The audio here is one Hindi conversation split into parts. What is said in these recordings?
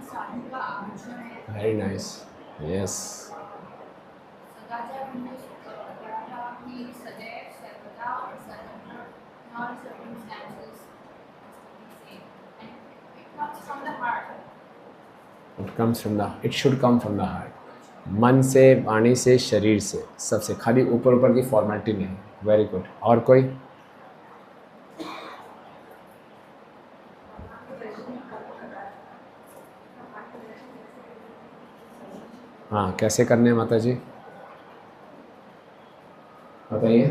साधु का आभूषण है। Very nice, yes. सदाचार हमने पढ़ा था कि सदैव सर्वदा और सर्वत्र in all circumstances and it comes from the heart. It should come from the heart. मन से, वाणी से, शरीर से, सबसे, खाली ऊपर ऊपर की फॉर्मेलिटी नहीं। Very good. और कोई? हाँ, कैसे करने हैं माता जी, बताइए।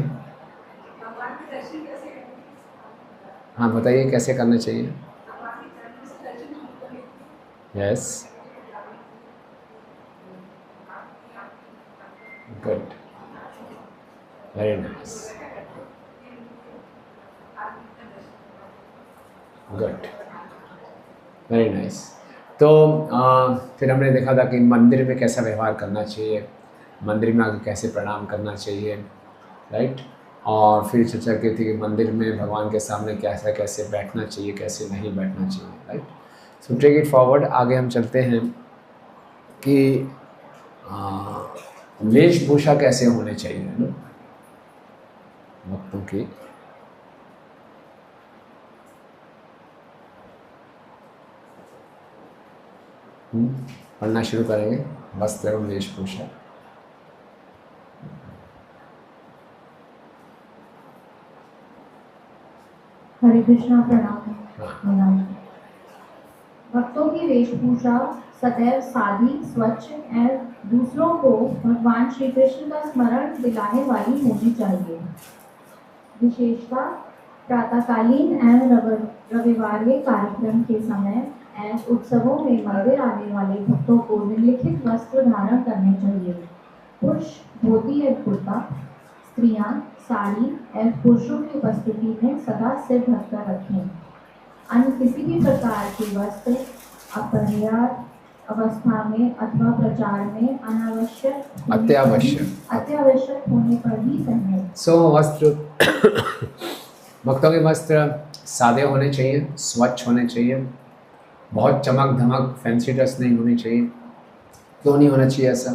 हाँ बताइए, कैसे करना चाहिए? Yes, good, very nice, good, very nice. तो फिर हमने देखा था कि मंदिर में कैसा व्यवहार करना चाहिए, मंदिर में आके कैसे प्रणाम करना चाहिए, राइट। और फिर चर्चा की थी कि मंदिर में भगवान के सामने कैसा कैसे बैठना चाहिए, कैसे नहीं बैठना चाहिए, right. So take it forward. आगे हम चलते हैं कि वेशभूषा कैसे होने चाहिए ना भक्तों की। पढ़ना शुरू करेंगे, वस्त्र एवं वेशभूषा। हरे कृष्णा, प्रणाम। भक्तों की वेशभूषा सदैव सादी, स्वच्छ एवं दूसरों को भगवान श्री कृष्ण का स्मरण दिलाने वाली होनी चाहिए। विशेषता प्रातःकालीन एवं रविवार कार्यक्रम के समय एवं उत्सवों में मंदिर आने वाले भक्तों को निम्नलिखित वस्त्र धारण करने चाहिए। पुरुष धोती एवं कुर्ता, स्त्रियां साड़ी एवं पुरुषों की उपस्थिति में सदा सिर ढककर रखें। अन्य किसी भी प्रकार के वस्त्र अपरिहार्य अवस्था में अथवा प्रचार में अत्यावश्यक होने पर ही पहने। वस्त्र भक्तों के वस्त्र सादे होने चाहिए, स्वच्छ होने चाहिए, बहुत चमक धमक फैंसी ड्रेस नहीं होनी चाहिए। क्यों नहीं होना चाहिए ऐसा?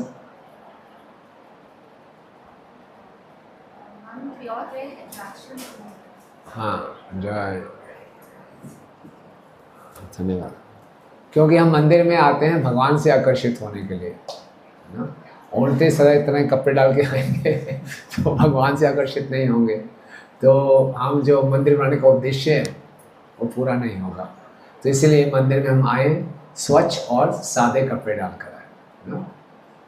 हाँ, धन्यवाद। क्योंकि हम मंदिर में आते हैं भगवान से आकर्षित होने के लिए ना। उल्टे सदा इतना कपड़े डाल के आएंगे तो भगवान से आकर्षित नहीं होंगे, तो हम जो मंदिर बनाने का उद्देश्य है वो पूरा नहीं होगा। तो इसीलिए मंदिर में हम आए स्वच्छ और सादे कपड़े डालकर आए ना।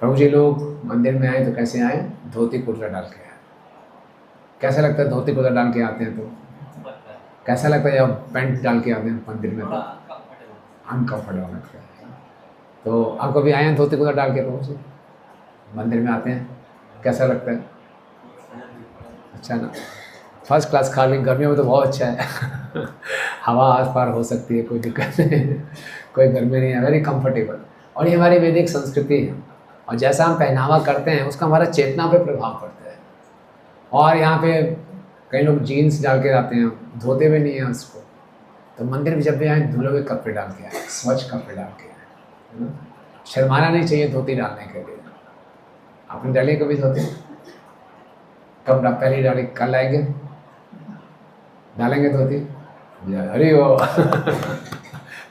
प्रभु जी लोग मंदिर में आए तो कैसे आए? धोती कुर्ता डाल के आए। कैसा लगता है धोती कुर्ता डाल के आते हैं तो? कैसा लगता है जब पैंट डाल के आते हैं मंदिर में? तो अनकम्फर्टेबल लगता है। तो आप कभी आए हैं धोती कुर्ता डाल के प्रभु जी मंदिर में आते हैं, कैसा लगता है? अच्छा ना, फर्स्ट क्लास। खाली गर्मियों में तो बहुत अच्छा है हवा आस पार हो सकती है, कोई दिक्कत नहीं कोई गर्मी नहीं है, वेरी कंफर्टेबल। और ये हमारी वैदिक संस्कृति है, और जैसा हम पहनावा करते हैं उसका हमारा चेतना पे प्रभाव पड़ता है। और यहाँ पे कई लोग जीन्स डाल के आते हैं, धोते हुए नहीं हैं उसको। तो मंदिर में जब भी आए धुले हुए कपड़े डाल के आए, स्वच्छ कपड़े डाल के आए। शर्माना नहीं चाहिए धोती डालने के लिए। आपने डाली कभी धोती? कब पहले डाली? कल आएंगे डालेंगे धोती? अरे वो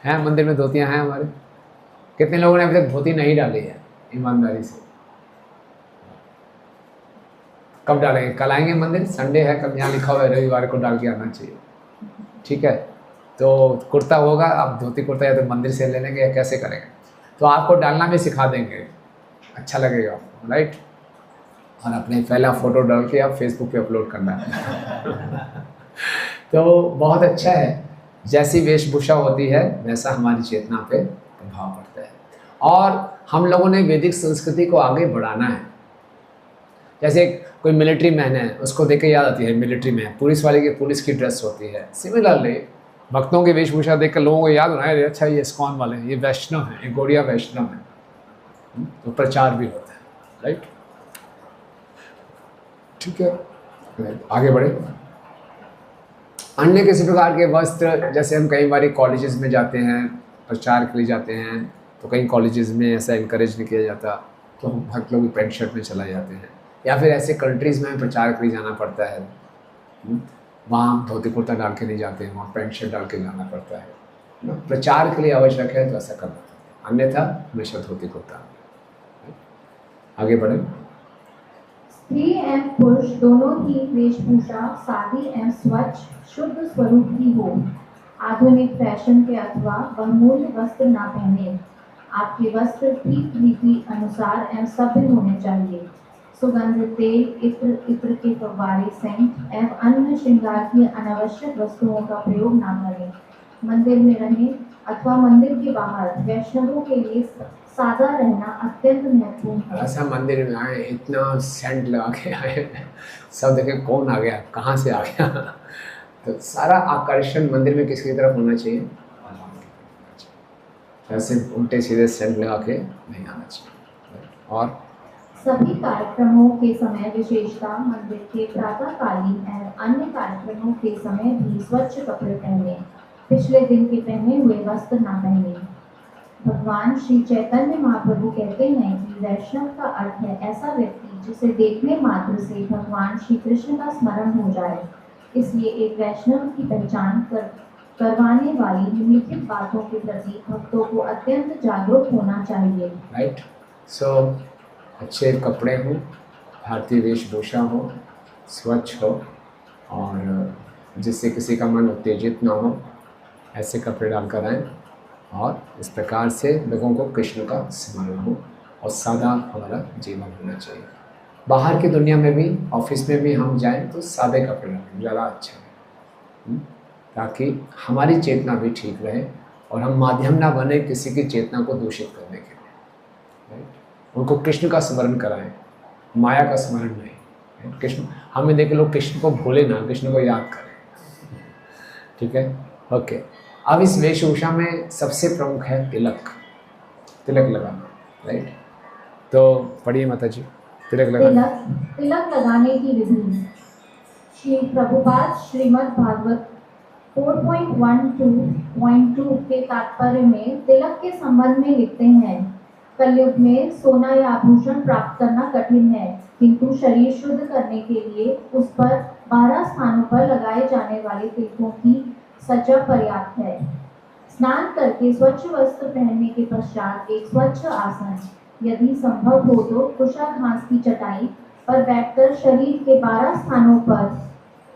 हैं मंदिर में धोतियाँ हैं हमारे। कितने लोगों ने अभी तक धोती नहीं डाली है ईमानदारी से? कब डालेंगे? कल आएंगे मंदिर, संडे है, कल यहाँ लिखा हुआ है रविवार को डाल के आना चाहिए, ठीक है। तो कुर्ता होगा, आप धोती कुर्ता या तो मंदिर से ले लेंगे या कैसे करेंगे? तो आपको डालना भी सिखा देंगे, अच्छा लगेगा आपको, राइट। और अपने पहला फ़ोटो डाल के आप फेसबुक पे अपलोड करना है तो बहुत अच्छा है। जैसी वेशभूषा होती है वैसा हमारी चेतना पे प्रभाव पड़ता है। और हम लोगों ने वैदिक संस्कृति को आगे बढ़ाना है। जैसे कोई मिलिट्री मैन है, उसको देख के याद आती है मिलिट्री मैन, पुलिस वाले की पुलिस की ड्रेस होती है। सिमिलरली भक्तों की वेशभूषा देख कर लोगों को याद होना है, अच्छा ये इस्कॉन वाले हैं, ये वैष्णव हैं, ये गौड़िया वैष्णव हैं। तो प्रचार भी होता है, राइट, ठीक है। आगे बढ़े। अन्य किसी प्रकार के वस्त्र, जैसे हम कई बार कॉलेजेस में जाते हैं, प्रचार के लिए जाते हैं, तो कई कॉलेजेस में ऐसा इनकरेज नहीं किया जाता, तो भक्त लोग पैंट शर्ट में चला जाते हैं, या फिर ऐसे कंट्रीज़ में प्रचार के लिए जाना पड़ता है, वहाँ धोती कुर्ता डाल के नहीं जाते हैं, वहाँ पैंट शर्ट डाल के जाना पड़ता है ना। प्रचार के लिए आवश्यक है तो ऐसा करना पड़ता है, अन्यथा हमेशा धोती कुर्ता। आगे बढ़े। स्त्री एवं पुरुष दोनों की वेशभूषा सादी एवं स्वच्छ शुद्ध स्वरूप की हो। आधुनिक फैशन के अथवा बहुमूल्य वस्त्र न पहने। आपके वस्त्र ठीक रीति अनुसार एवं सभ्य होने चाहिए। सुगंधित तेल, इत्र के फव्वारे, सेंट एवं अन्य श्रृंगार की अनावश्यक वस्तुओं का प्रयोग न करें। मंदिर में रहें अथवा मंदिर के बाहर वैष्णवों के लिए सादा रहना अत्यंत महत्वपूर्ण है। ऐसा मंदिर में आए, इतना सेंट लगा के आए, सब देखे कौन आ गया, कहाँ से आ गया। तो सारा आकर्षण मंदिर में किसकी तरफ होना चाहिए? ऐसे उल्टे सीधे सेंट लगा के नहीं आना चाहिए। और सभी कार्यक्रमों के समय, विशेषता मंदिर के प्रातःकालीन एवं अन्य कार्यक्रमों के समय भी स्वच्छ कपड़े पहने। पिछले दिन के पहने हुए वस्त्र न पहने। भगवान श्री चैतन्य महाप्रभु कहते हैं कि वैष्णव का अर्थ है ऐसा व्यक्ति जिसे देखने मात्र से भगवान श्री कृष्ण का स्मरण हो जाए। इसलिए एक वैष्णव की पहचान करवाने वाली निम्नलिखित बातों के प्रति भक्तों को अत्यंत जागरूक होना चाहिए। राइट। सो अच्छे कपड़े हों, भारतीय वेशभूषा हो, स्वच्छ हो, और जिससे किसी का मन उत्तेजित ना हो, ऐसे कपड़े डालकर आएँ, और इस प्रकार से लोगों को कृष्ण का स्मरण हो, और सादा हमारा जीवन होना चाहिए। बाहर की दुनिया में भी, ऑफिस में भी हम जाएं तो सादे कपड़े डालें, ज़्यादा अच्छा है, ताकि हमारी चेतना भी ठीक रहे और हम माध्यम ना बने किसी की चेतना को दूषित करने के लिए। उनको कृष्ण का स्मरण कराएं, माया का स्मरण नहीं। कृष्ण, हमें देखे लोग कृष्ण को भूले ना, कृष्ण को याद करें। ठीक है, ओके। अब इस वेशभूषा में सबसे प्रमुख है तिलक, तिलक लगाना। राइट, तो पढ़िए माता जी, तिलक लगाना। तिलक लगाने की विधि। श्री प्रभुपाद श्रीमद् भागवत 4.12.2 के तात्पर्य में तिलक के संबंध में लिखते हैं, कलयुग में सोना या आभूषण प्राप्त करना कठिन है, किंतु शरीर शुद्ध करने के लिए उस पर 12 स्थानों पर लगाए जाने वाले तिलकों की सजा पर्याप्त है। स्नान करके स्वच्छ वस्त्र पहनने के पश्चात एक स्वच्छ आसन, यदि संभव हो तो कुशा घास की चटाई पर बैठकर शरीर के 12 स्थानों पर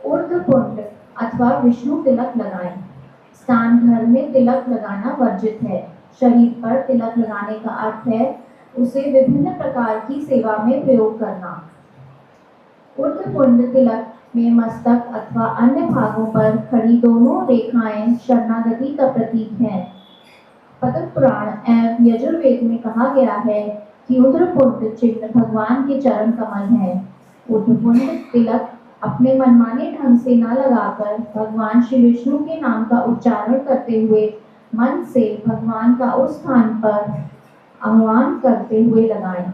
ऊर्ध्वपुंड अथवा विष्णु तिलक लगाएं। स्नान घर में तिलक लगाना वर्जित है। शरीर पर तिलक लगाने का अर्थ है उसे विभिन्न प्रकार की सेवा में प्रयोग करना। ऊर्ध्वपुंड तिलक में मस्तक अथवा अन्य भागों पर खड़ी दोनों रेखाएं शरणागति का प्रतीक हैं। पद्म पुराण एवं यजुर्वेद में कहा गया है कि ऊर्ध्वपुंड चिन्ह भगवान के चरण कमल है। ऊर्ध्वपुंड तिलक अपने मनमाने ढंग से न लगाकर भगवान श्री विष्णु के नाम का उच्चारण करते हुए मन से भगवान का उस स्थान पर आह्वान करते हुए लगाएं।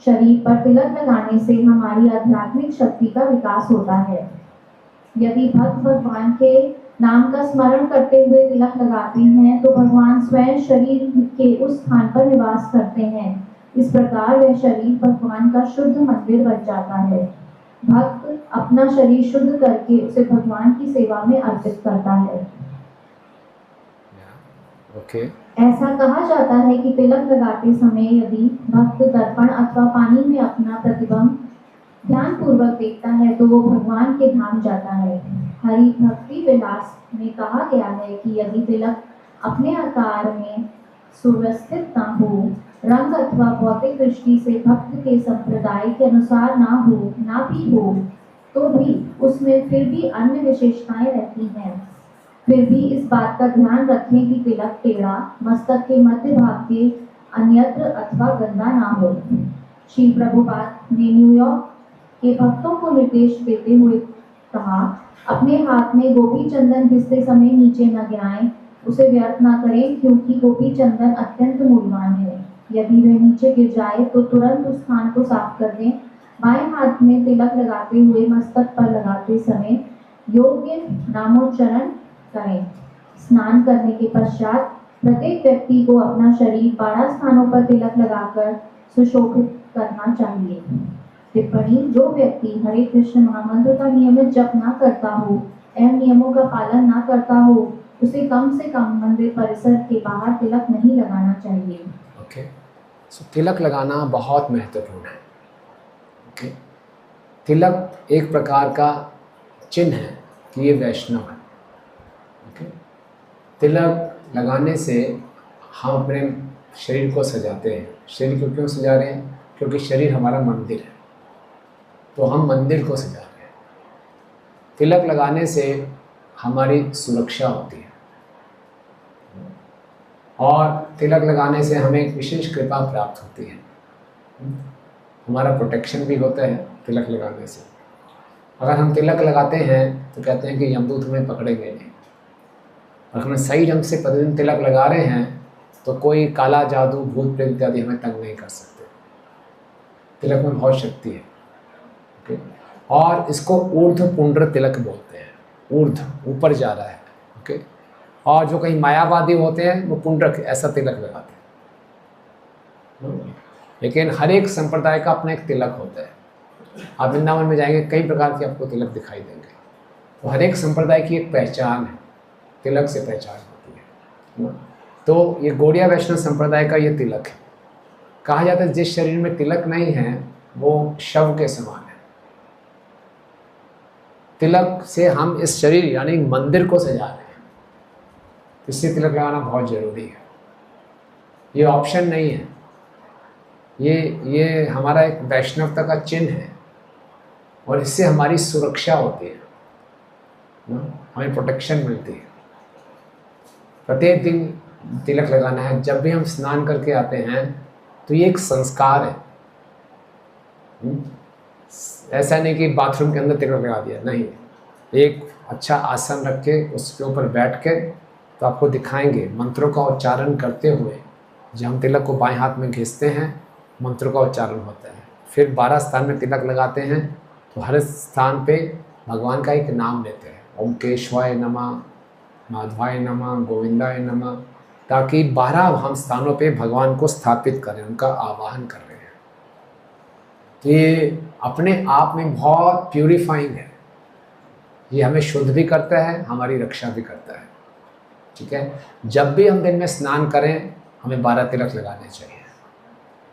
शरीर पर तिलक लगाने से हमारी आध्यात्मिक शक्ति का विकास होता है। यदि भक्त भगवान के नाम का स्मरण करते हुए तिलक लगाते हैं तो भगवान स्वयं शरीर के उस स्थान पर निवास करते हैं। इस प्रकार वह शरीर भगवान का शुद्ध मंदिर बन जाता है। भक्त अपना शरीर शुद्ध करके उसे भगवान की सेवा में अर्पित करता है। ओके। ऐसा कहा जाता है कि तिलक लगाते समय यदि भक्त दर्पण अथवा पानी में अपना प्रतिबिंब ध्यान पूर्वक देखता है तो वो भगवान के धाम जाता है। हरि भक्ति विलास में कहा गया है कि यदि तिलक अपने आकार में सुव्यवस्थित न हो, रंग अथवा भौतिक दृष्टि से भक्त के संप्रदाय के अनुसार ना भी हो, तो भी उसमें फिर भी अन्य विशेषताएं रहती हैं। फिर भी इस बात का ध्यान रखें कि तिलक टेढ़ा, मस्तक के मध्य भाग के अन्यत्र अथवा गंदा ना हो। श्री प्रभुपाद ने न्यूयॉर्क के भक्तों को निर्देश देते हुए कहा, अपने हाथ में गोपी चंदन घिसते समय नीचे न गिराएं, उसे व्यर्थ न करें, क्योंकि गोपी चंदन अत्यंत मूल्यवान है। यदि वह नीचे गिर जाए तो तुरंत उस स्थान को साफ कर दें। बाएं हाथ में तिलक लगाते हुए मस्तक पर लगाते समय योग्य नामोच्चारण करें। स्नान करने के पश्चात प्रत्येक व्यक्ति को अपना शरीर 12 स्थानों पर तिलक लगाकर सुशोभित करना चाहिए। टिप्पणी: जो व्यक्ति हरे कृष्ण महामंत्र का नियमित जप न करता हो एवं नियमों का पालन न करता हो, उसे कम से कम मंदिर परिसर के बाहर तिलक नहीं लगाना चाहिए। ओके, सो तिलक लगाना बहुत महत्वपूर्ण है। ओके, तिलक एक प्रकार का चिन्ह है कि ये वैष्णव है। ओके, तिलक लगाने से हम अपने शरीर को सजाते हैं। शरीर को क्यों सजा रहे हैं? क्योंकि शरीर हमारा मंदिर है, तो हम मंदिर को सजा रहे हैं। तिलक लगाने से हमारी सुरक्षा होती है और तिलक लगाने से हमें एक विशेष कृपा प्राप्त होती है। हमारा प्रोटेक्शन भी होता है तिलक लगाने से। अगर हम तिलक लगाते हैं तो कहते हैं कि यमदूत हमें पकड़ेंगे नहीं। अगर हम सही ढंग से प्रतिदिन तिलक लगा रहे हैं तो कोई काला जादू, भूत प्रेत इत्यादि हमें तंग नहीं कर सकते। तिलक में बहुत शक्ति है। ओके, और इसको ऊर्ध्व पुंड्र तिलक बोलते हैं। ऊर्ध्व, ऊपर जा रहा है। ओके, और जो कहीं मायावादी होते हैं वो पुंड्रक ऐसा तिलक लगाते हैं। लेकिन हर एक संप्रदाय का अपना एक तिलक होता है। आप वृंदावन में जाएंगे, कई प्रकार के आपको तिलक दिखाई देंगे। तो हर एक संप्रदाय की एक पहचान है, तिलक से पहचान होती है। तो ये गौड़िया वैष्णव संप्रदाय का ये तिलक है। कहा जाता है जिस शरीर में तिलक नहीं है वो शव के समान है। तिलक से हम इस शरीर यानी मंदिर को सजा रहे हैं, इससे तिलक लगाना बहुत ज़रूरी है। ये ऑप्शन नहीं है, ये हमारा एक वैष्णवता का चिन्ह है और इससे हमारी सुरक्षा होती है, हमें प्रोटेक्शन मिलती है। प्रत्येक दिन तिलक लगाना है। जब भी हम स्नान करके आते हैं तो ये एक संस्कार है। ऐसा नहीं कि बाथरूम के अंदर तिलक लगा दिया, नहीं। एक अच्छा आसन रख के उसके ऊपर बैठ के तो आपको दिखाएंगे मंत्रों का उच्चारण करते हुए। जब हम तिलक को बाएं हाथ में घिसते हैं मंत्रों का उच्चारण होता है। फिर 12 स्थान में तिलक लगाते हैं तो हर स्थान पे भगवान का एक नाम लेते हैं। ओम केशवाय नमः, माधवाय नमः, गोविंदाय नमः, ताकि 12 हम स्थानों पे भगवान को स्थापित करें, उनका आवाहन कर रहे हैं। तो ये अपने आप में बहुत प्यूरिफाइंग है। ये हमें शुद्ध भी करता है, हमारी रक्षा भी करता है। ठीक है, जब भी हम दिन में स्नान करें हमें 12 तिलक लगाने चाहिए।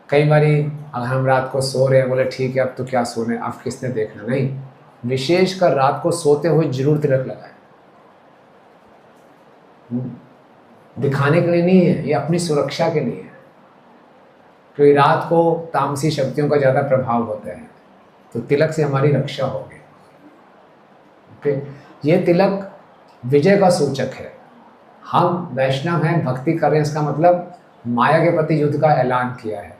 कई बारी अगर हम रात को सो रहे हैं, बोले ठीक है अब तो क्या सोने, अब किसने देखना, नहीं। विशेषकर रात को सोते हुए जरूर तिलक लगाएं। दिखाने के लिए नहीं है, ये अपनी सुरक्षा के लिए है। क्योंकि रात को तामसी शक्तियों का ज़्यादा प्रभाव होता है, तो तिलक से हमारी रक्षा होगी। ओके, ये तिलक विजय का सूचक है। हम वैष्णव हैं, भक्ति कर रहे हैं, इसका मतलब माया के प्रति युद्ध का ऐलान किया है।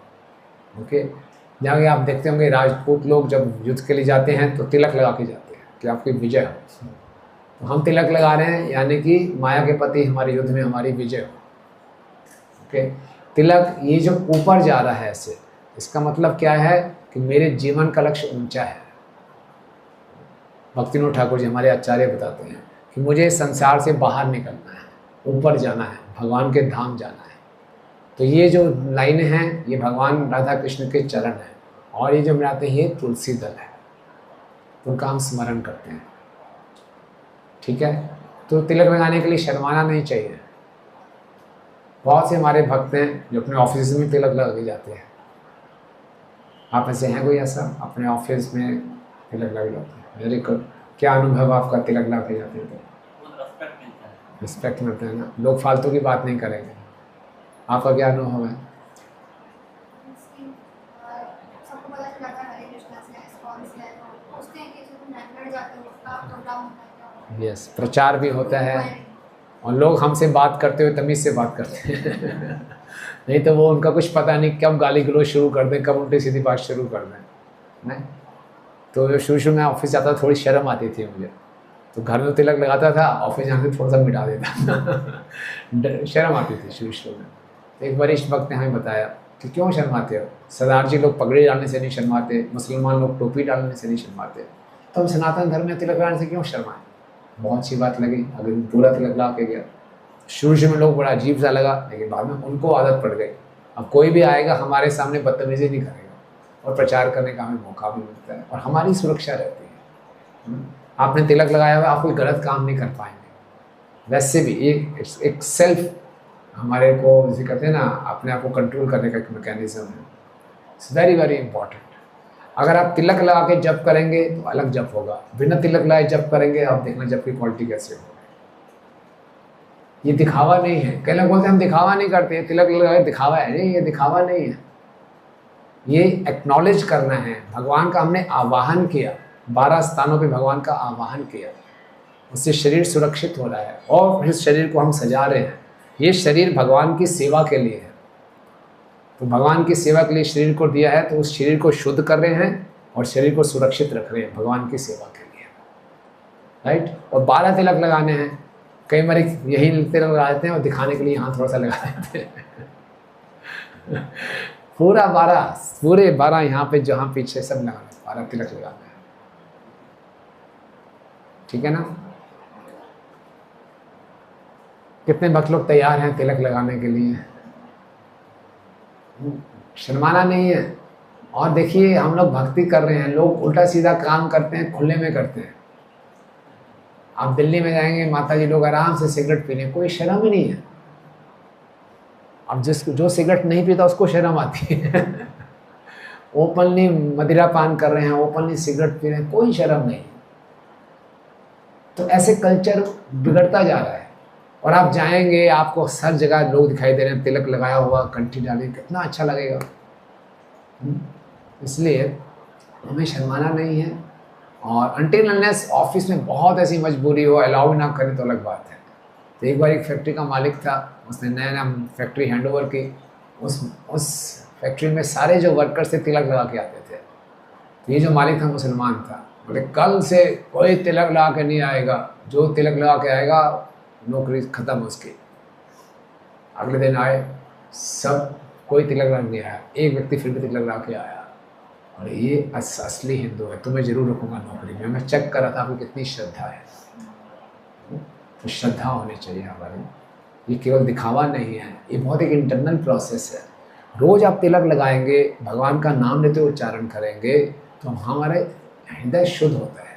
ओके, जहाँ आप देखते होंगे राजपूत लोग जब युद्ध के लिए जाते हैं तो तिलक लगा के जाते हैं कि आपकी विजय हो। तो हम तिलक लगा रहे हैं यानी कि माया के प्रति हमारे युद्ध में हमारी विजय हो। ओके, तिलक ये जो ऊपर जा रहा है ऐसे, इसका मतलब क्या है कि मेरे जीवन का लक्ष्य ऊंचा है। भक्तिविनोद ठाकुर जी हमारे आचार्य बताते हैं कि मुझे संसार से बाहर निकलना है, ऊपर जाना है, भगवान के धाम जाना है। तो ये जो लाइनें हैं ये भगवान राधा कृष्ण के चरण हैं और ये जो मिलाते हैं ये तुलसी दल है, उनका हम स्मरण करते हैं। ठीक है, तो तिलक लगाने के लिए शर्माना नहीं चाहिए। बहुत से हमारे भक्त हैं जो अपने ऑफिस में तिलक लगा के जाते हैं। आप ऐसे हैं कोई ऐसा अपने ऑफिस में तिलक लगा जाते हैं? Very good. क्या अनुभव आपका तिलक लगा के जाते हैं? रिस्पेक्ट मिलता है ना, लोग फालतू की बात नहीं करेंगे। आपका क्या अनुभव है? सबको पता चला था हरे कृष्णा से रिस्पॉन्स है, तो उसके हैं कि जो नेटवर्क जाते हैं उसका प्रोग्राम होता है। यस, प्रचार भी होता है और लोग हमसे बात करते हुए तमीज़ से बात करते हैं नहीं तो वो उनका कुछ पता नहीं कब गाली गलौज शुरू कर दें, कब उल्टी सीधी बात शुरू कर दें। नहीं तो शुरू में ऑफिस जाता था, थोड़ी शर्म आती थी मुझे, तो घर में तिलक लगाता था, ऑफिस जाके थोड़ा सा मिटा देता शर्म आती थी शुरू में। एक वरिष्ठ भक्त ने हमें बताया कि क्यों शर्माते हो? सरदार जी लोग पगड़ी डालने से नहीं शर्माते, मुसलमान लोग टोपी डालने से नहीं शर्माते, तो हम सनातन धर्म में तिलक लगाने से क्यों शर्माएं? बहुत अच्छी बात लगी। अगर पूरा तिलक लगा के गया शुरू में लोग बड़ा अजीब सा लगा, लेकिन बाद में उनको आदत पड़ गई। अब कोई भी आएगा हमारे सामने बदतमीजी नहीं करेगा और प्रचार करने का हमें मौका भी मिलता है और हमारी सुरक्षा रहती है। आपने तिलक लगाया हुआ, आप कोई गलत काम नहीं कर पाएंगे। वैसे भी एक सेल्फ हमारे को जैसे कहते हैं ना, अपने आप को कंट्रोल करने का एक मैकेनिज्म है। It's very very important. अगर आप तिलक लगा के जप करेंगे तो अलग जप होगा, बिना तिलक लगाए जप करेंगे आप देखना जप की क्वालिटी कैसे होगी। ये दिखावा नहीं है। कई लोग बोलते हैं हम दिखावा नहीं करते, तिलक लगाए दिखावा है। नहीं, ये दिखावा नहीं है, ये एक्नॉलेज करना है। भगवान का हमने आवाहन किया, 12 स्थानों पे भगवान का आवाहन किया, उससे शरीर सुरक्षित हो रहा है और इस शरीर को हम सजा रहे हैं। ये शरीर भगवान की सेवा के लिए है, तो भगवान की सेवा के लिए शरीर को दिया है, तो उस शरीर को शुद्ध कर रहे हैं और शरीर को सुरक्षित रख रहे हैं भगवान की सेवा के लिए, राइट। और 12 तिलक लगाने हैं। कई बार यही तिलक लगा देते हैं और दिखाने के लिए यहाँ थोड़ा सा लगा देते हैं। पूरे 12 यहाँ पे जहाँ पीछे सब लगाना है, 12 तिलक लगाना है, ठीक है ना। कितने भक्त लोग तैयार हैं तिलक लगाने के लिए, शर्माना नहीं है। और देखिए हम लोग भक्ति कर रहे हैं, लोग उल्टा सीधा काम करते हैं, खुले में करते हैं। आप दिल्ली में जाएंगे, माता जी लोग आराम से सिगरेट पी रहे हैं, कोई शर्म ही नहीं है। अब जो सिगरेट नहीं पीता उसको शर्म आती है। ओपनली मदिरा पान कर रहे हैं, ओपनली सिगरेट पी रहे हैं, कोई शर्म नहीं। तो ऐसे कल्चर बिगड़ता जा रहा है। और आप जाएंगे, आपको हर जगह लोग दिखाई दे रहे हैं तिलक लगाया हुआ, कंठी डाली, कितना अच्छा लगेगा। इसलिए हमें शर्माना नहीं है। और अनटिल अनलेस ऑफिस में बहुत ऐसी मजबूरी हो, अलाउ ना करें तो अलग बात है। तो एक बार एक फैक्ट्री का मालिक था, उसने नया नया फैक्ट्री हैंडओवर की। उस फैक्ट्री में सारे जो वर्कर्स थे तिलक लगा के आते थे। तो ये जो मालिक था मुसलमान था, बोले कल से कोई तिलक लगा के नहीं आएगा, जो तिलक लगा के आएगा नौकरी खत्म उसकी। अगले दिन आए, सब कोई तिलक लगा नहीं आया, एक व्यक्ति फिर भी तिलक लगा के आया। और ये असली हिंदू है, तुम्हें जरूर रखूँगा नौकरी में। मैं चेक कर रहा था आपको कितनी श्रद्धा है। तो श्रद्धा होनी चाहिए हमारी, ये केवल दिखावा नहीं है, ये बहुत एक इंटरनल प्रोसेस है। रोज़ आप तिलक लगाएंगे, भगवान का नाम लेते हुए उच्चारण करेंगे, तो हमारे हृदय शुद्ध होता है।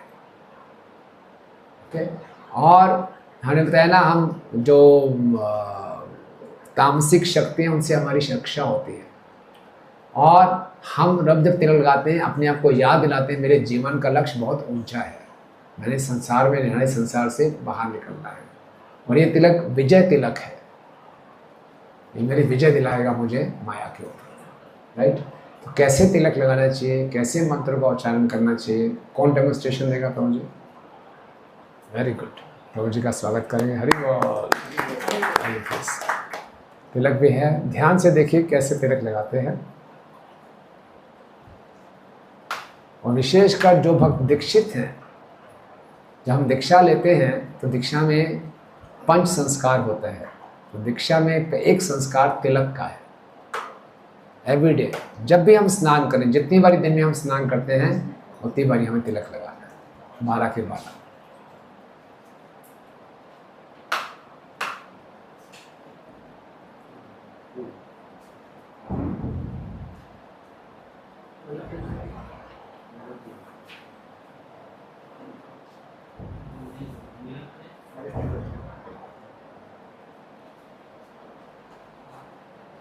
ओके। और हमने बताया ना, हम जो तामसिक शक्ति हैं उनसे हमारी रक्षा होती है। और हम जब तिलक लगाते हैं, अपने आप को याद दिलाते हैं मेरे जीवन का लक्ष्य बहुत ऊंचा है, मैंने संसार में रहना है, संसार से बाहर निकलना है। और ये तिलक विजय तिलक है, ये मेरी विजय दिलाएगा मुझे माया के ऊपर, राइट। तो कैसे तिलक लगाना चाहिए, कैसे मंत्र का उच्चारण करना चाहिए, कौन डेमोन्स्ट्रेशन देगा प्रभु जी? वेरी गुड, प्रभु जी का स्वागत करेंगे। हरि बोल। तिलक भी है, ध्यान से देखिए कैसे तिलक लगाते हैं। और विशेषकर जो भक्त दीक्षित हैं, जब हम दीक्षा लेते हैं तो दीक्षा में 5 संस्कार होता है। तो दीक्षा में एक संस्कार तिलक का है। एवरीडे जब भी हम स्नान करें, जितनी बारी दिन में हम स्नान करते हैं उतनी बारी हमें तिलक लगाना है, 12 के 12।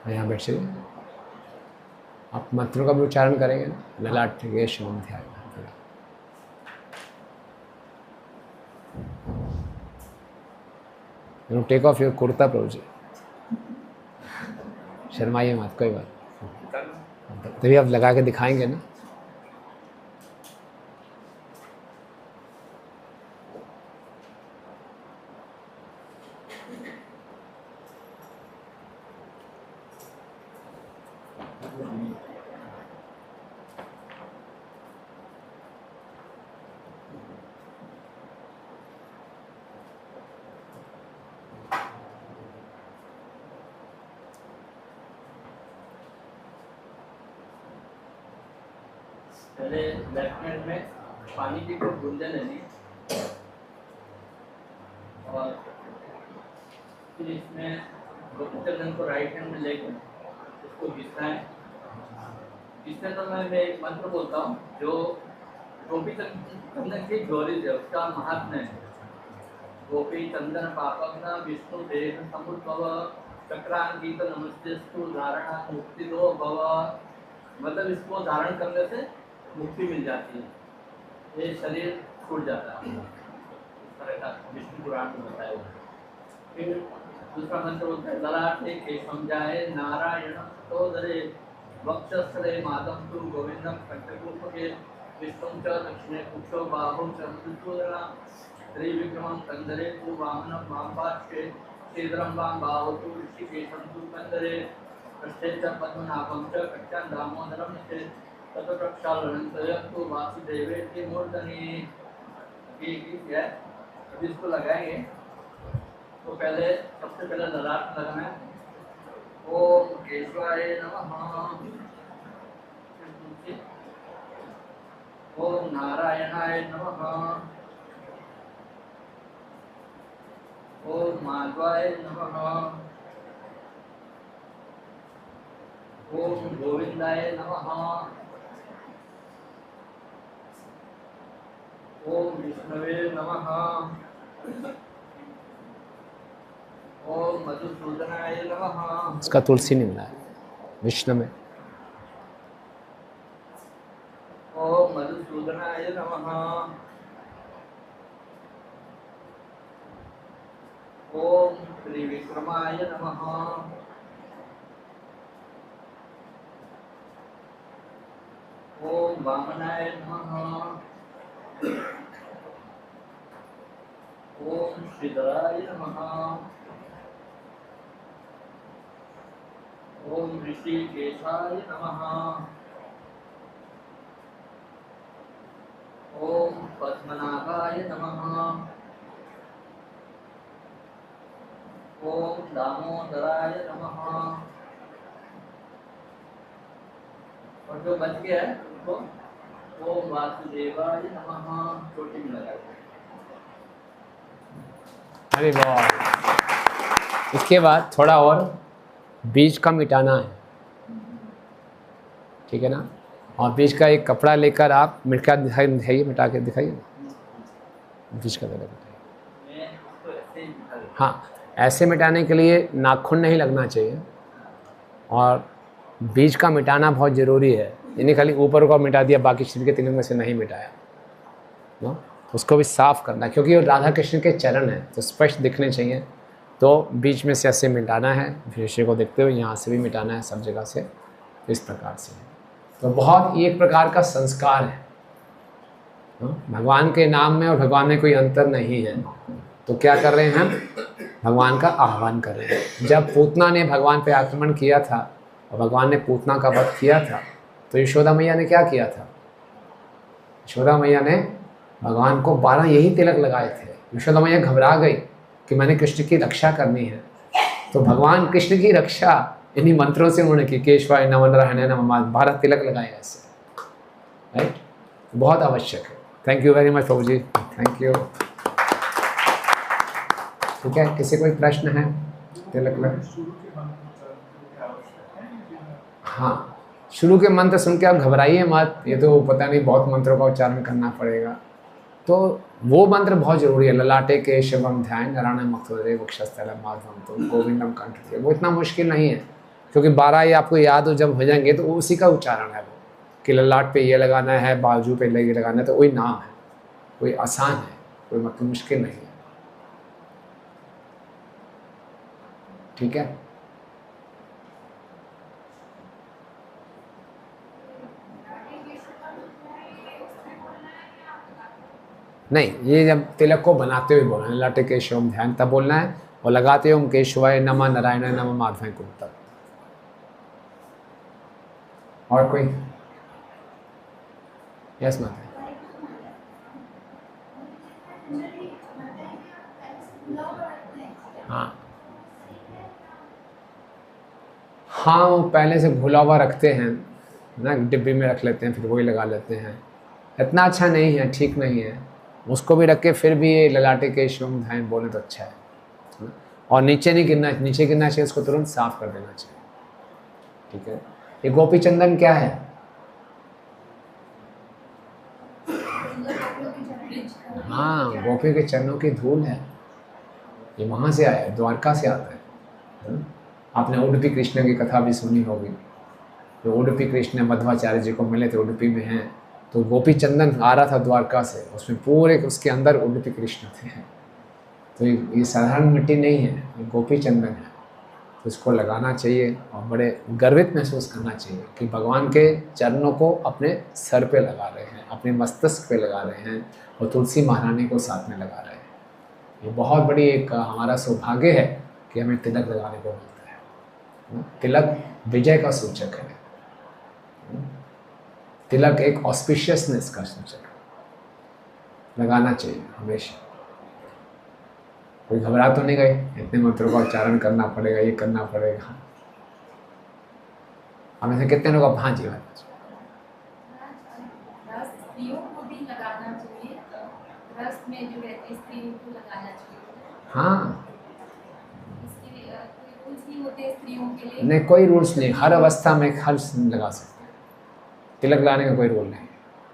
यहाँ बैठ जाइए, आप मंत्रों का भी उच्चारण करेंगे ना। ललाट के शुभम ध्यान, टेक ऑफ योर कुर्ता प्रभु जी, शर्माइए मत, कोई बात। तभी आप लगा के दिखाएंगे ना। पहले लेफ्ट हैंड में पानी की कुछ बूंदें लेनी और फिर फिर इसमें गोपी चंदन को राइट हैंड में लेकर इसको घिसना है। इसमें तो मैं एक मंत्र बोलता हूँ जो गोपी चंदन की जोड़ी है, उसका महात्म्य है। गोपी चंदन पापग्न विष्णु देह समुद्भव चक्रांकित नमस्तेस्तु धारणा मुक्ति दो भव। मतलब इसको धारण करने से मुक्ति मिल जाती है, ये शरीर छूट जाता है। इस तरह का विष्णु पुराण में बताया हुआ है। फिर दूसरा मंत्र बोलता है ललाटे केशम जाए नारायण तोदरे वक्षस्थले मातम तु गोविंदम कंठकूपके विष्णुं च दक्षिणे कुक्षो बाहु च मधुसूदना त्रिविक्रमं कंदरे तु वामनं वाम पार्श्वे श्रीधरं वाम बाहु तु ऋषिकेशं तु कंदरे पृष्ठे च पद्मनाभं च कक्षां दामोदरं च तत प्रक्षालनं तु वासुदेवेति मूर्धनि। ये गीत है, अब इसको लगाएंगे। तो पहले सबसे पहले ललाट लगाना है। ओम केशवाय नमः। ओम नारायणाय नमः। ओम माधवाय नमः। ओम गोविंदाय नमः। ओम विष्णवे नमः। ओम मधुसूदनाय नमः। इसका तुलसी नहीं मिला है विष्णु में। ओम मधुसूदनाय नमः। ओम त्रिविक्रमाय नमः। ओम वामनाय नमः। ओम श्रीधराय नमः। ओम ऋषिकेशाय नमः। ओम पद्मनाभाय नमः। ओम दामोदराय नमः। और जो बच गया है उसको ओम वासुदेवाय नमः छोटी में लगाए। अरे वाह। इसके बाद थोड़ा और बीज का मिटाना है, ठीक है ना। और बीज का एक कपड़ा लेकर आप मिटा दिखाइए, मिटा के दिखाइए बीज का कपड़ा बताइए। हाँ, ऐसे मिटाने के लिए नाखून नहीं लगना चाहिए और बीज का मिटाना बहुत ज़रूरी है। यानी खाली ऊपर को मिटा दिया, बाकी शरीर के तिनके में से नहीं मिटाया ना, उसको भी साफ करना, क्योंकि वो राधा कृष्ण के चरण हैं तो स्पष्ट दिखने चाहिए। तो बीच में से ऐसे मिटाना है, विषय को देखते हुए यहाँ से भी मिटाना है, सब जगह से इस प्रकार से। तो बहुत ही एक प्रकार का संस्कार है भगवान के नाम में, और भगवान में कोई अंतर नहीं है। तो क्या कर रहे हैं हम, भगवान का आह्वान कर रहे हैं। जब पूतना ने भगवान पे आक्रमण किया था और भगवान ने पूतना का वध किया था, तो यशोदा मैया ने क्या किया था, यशोदा मैया ने भगवान को 12 यही तिलक लगाए थे। यशोदा मैया घबरा गई कि मैंने कृष्ण की रक्षा करनी है, तो भगवान कृष्ण की रक्षा इन्हीं मंत्रों से उन्होंने की, केशवाय नमः नारायणाय नमः, 12 तिलक लगाए ऐसे, राइट। बहुत आवश्यक है। थैंक यू वेरी मच प्रभु जी, थैंक यू। ठीक है, किसी कोई प्रश्न है तिलक लग? हाँ, शुरू के मंत्र सुन के आप घबराइए मत, ये तो पता नहीं बहुत मंत्रों का उच्चारण करना पड़ेगा। तो वो मंत्र बहुत जरूरी है, ललाटे केशवम ध्यान नारायण मथुरे वक्षस्थलम माधवम तो गोविंदम कंठ। वो इतना मुश्किल नहीं है, क्योंकि 12 ये आपको याद हो जब हो जाएंगे तो उसी का उच्चारण है वो, कि ललाट पे ये लगाना है, बाजू पे ये लगाना है, तो वही नाम है, कोई आसान है, कोई मतलब मुश्किल नहीं है। ठीक है, नहीं, ये जब तिलक को बनाते हुए बोलना है, ललाटे केशवम ध्यान तब बोलना है, और लगाते हुए ओम केशवाय नमः नारायणाय नमः माधवाय को तब। और कोई? यस माता। हाँ हाँ, वो पहले से घुला हुआ रखते हैं ना, डिब्बी में रख लेते हैं, फिर वही लगा लेते हैं। इतना अच्छा नहीं है, ठीक नहीं है। उसको भी रख के फिर भी ये ललाटे केशवम ध्यान बोले तो अच्छा है। और नीचे नहीं गिरना, नीचे गिरना चाहिए, उसको तुरंत साफ कर देना चाहिए। ठीक है, ये गोपी चंदन क्या है? हाँ, गोपी के चरणों की धूल है, ये वहाँ से आया है, द्वारका से आता है। आपने उडुपी कृष्ण की कथा भी सुनी होगी, तो उडुपी कृष्ण मध्वाचार्य जी को मिले थे, उडुपी में हैं, तो गोपी चंदन आ रहा था द्वारका से, उसमें पूरे उसके अंदर उडुपी कृष्ण थे। तो ये साधारण मिट्टी नहीं है, ये गोपी चंदन है। तो इसको लगाना चाहिए और बड़े गर्वित महसूस करना चाहिए कि भगवान के चरणों को अपने सर पे लगा रहे हैं, अपने मस्तिष्क पे लगा रहे हैं, और तुलसी महारानी को साथ में लगा रहे हैं। ये बहुत बड़ी एक हमारा सौभाग्य है कि हमें तिलक लगाने को मिलता है। तिलक विजय का सूचक है, तिलक एक ऑस्पिशियसनेस का सूचक है, लगाना चाहिए हमेशा। कोई घबरा तो नहीं गए, इतने मंत्रों का उच्चारण करना पड़ेगा, ये करना पड़ेगा। हमें से कितने लोग अब हाँ जी रस स्त्रियों को भी लगाना चाहिए, रस में जो रहती है स्त्रियों को लगाना चाहिए। हाँ, इसके लिए कोई रूल्स नहीं होते स्त्रियों के लिए? नहीं, कोई रूल्स नहीं, हर अवस्था में हर लगा सकते हैं, तिलक लगाने का कोई रूल नहीं।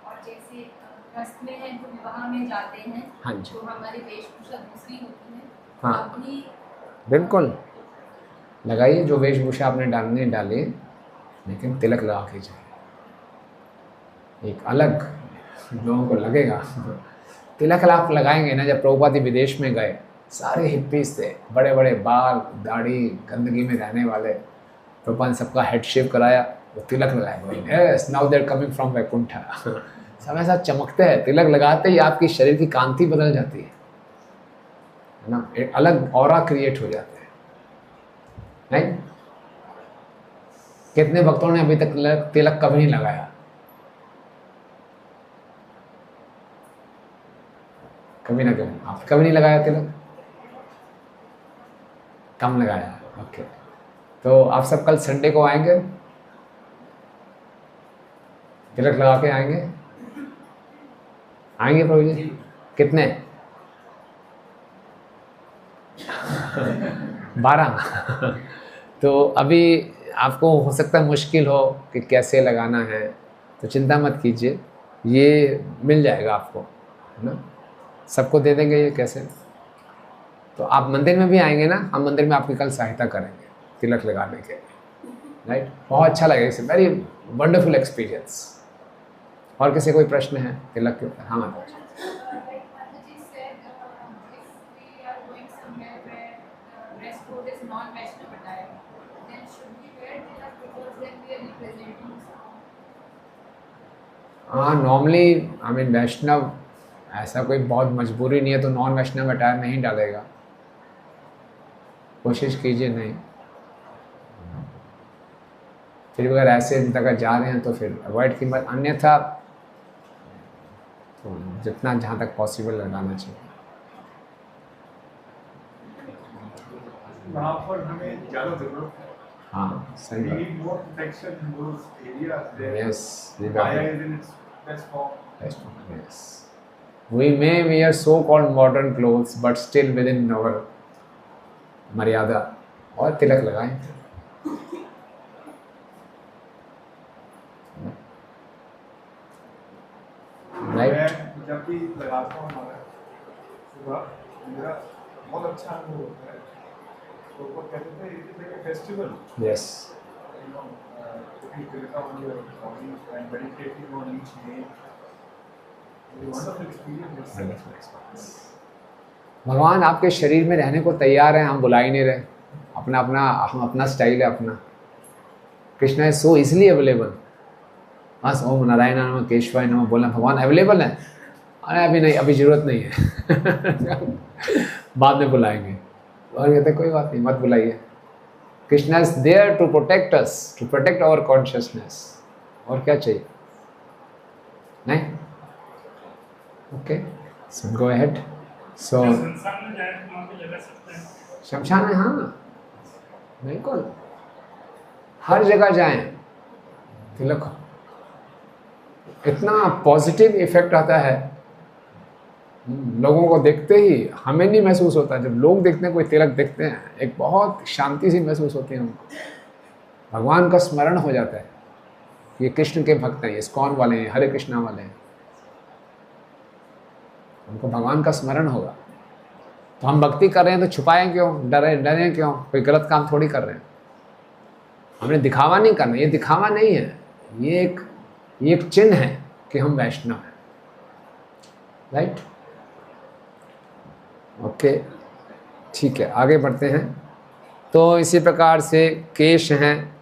और जैसे रस में है जो विवाह में जाते हैं, हाँ जी, जो हमारी वेशभूषा दूसरी होती है, हाँ अपनी बिल्कुल लगाइए, जो वेशभूषा आपने डालनी डालिए, लेकिन तिलक लगा के जाइए। एक अलग लोगों को लगेगा, तिलक आप लगाएंगे ना। जब प्रभुपाद जी विदेश में गए, सारे हिप्पीज थे, बड़े बड़े बाल दाढ़ी गंदगी में रहने वाले, प्रभुपाद ने सबका हेड शेव कराया, वो तिलक लगाए। Yes, now they are coming from Vaikuntha. सब ऐसा चमकते हैं, तिलक लगाते ही आपकी शरीर की कांति बदल जाती है ना, एक अलग ऑरा क्रिएट हो जाते हैं। नहीं, कितने भक्तों ने अभी तक तिलक कभी नहीं लगाया? कभी ना कभी, आप कभी नहीं लगाया तिलक? कम लगाया, ओके। तो आप सब कल संडे को आएंगे, तिलक लगा के आएंगे? आएंगे प्रभु जी? कितने? 12। तो अभी आपको हो सकता है मुश्किल हो कि कैसे लगाना है, तो चिंता मत कीजिए, ये मिल जाएगा आपको, है ना, सबको दे देंगे ये कैसे। तो आप मंदिर में भी आएंगे ना, हम मंदिर में आपकी कल सहायता करेंगे तिलक लगाने के, राइट। बहुत अच्छा लगेगा, इट्स वेरी वंडरफुल एक्सपीरियंस। और किसी कोई प्रश्न है तिलक के ऊपर? हाँ माता जी। हाँ, नॉर्मली आई मीन वैष्णव, ऐसा कोई बहुत मजबूरी नहीं है तो नॉन वैष्णव अटायर नहीं डालेगा, कोशिश कीजिए नहीं। फिर अगर ऐसे जगह जा रहे हैं तो फिर अवॉइड की मत, अन्यथा तो जितना जहाँ तक पॉसिबल लगाना चाहिए। वहाँ पर हमें ज़्यादा ज़रूरत है। हाँ सही We बात। need more protection in those areas there. Yes, Maya is in its best form. yes. We may wear so-called modern clothes, but still within our मर्यादा, और तिलक लगाएं। मैं राइट, जब भी लगाता हूँ हमारा सुबह, मेरा बहुत अच्छा अनुभव होता है। तो वो कहते थे it is like a festival, yes, you know, putting tilka on your body and meditating on each name. It's a wonderful experience. भगवान आपके शरीर में रहने को तैयार है, हम बुला ही नहीं रहे। अपना अपना हम अपना स्टाइल है अपना। Krishna is so easily available. बस ओम नारायण नमः केशवाय नमः बोलना, भगवान अवेलेबल है। अरे अभी नहीं, अभी ज़रूरत नहीं है। बाद में बुलाएंगे। और कहते कोई बात नहीं, मत बुलाइए। Krishna is there to protect us, to protect our consciousness. और क्या चाहिए? नहीं, ओके, सो गो अहेड। सो शमशान है, हाँ बिल्कुल, हर जगह जाएं, तिलक इतना पॉजिटिव इफेक्ट आता है। लोगों को देखते ही हमें नहीं महसूस होता, जब लोग देखते हैं, कोई तिलक देखते हैं, एक बहुत शांति सी महसूस होती है उनको। भगवान का स्मरण हो जाता है, ये कृष्ण के भक्त हैं, ये इस्कॉन वाले हैं, हरे कृष्णा वाले हैं, उनको भगवान का स्मरण होगा। तो हम भक्ति कर रहे हैं तो छुपाएं क्यों, डरें क्यों, कोई गलत काम थोड़ी कर रहे हैं। हमने दिखावा नहीं करना, ये दिखावा नहीं है, ये एक चिन्ह है कि हम वैष्णव हैं, राइट। ओके, ठीक है, आगे बढ़ते हैं। तो इसी प्रकार से केश हैं,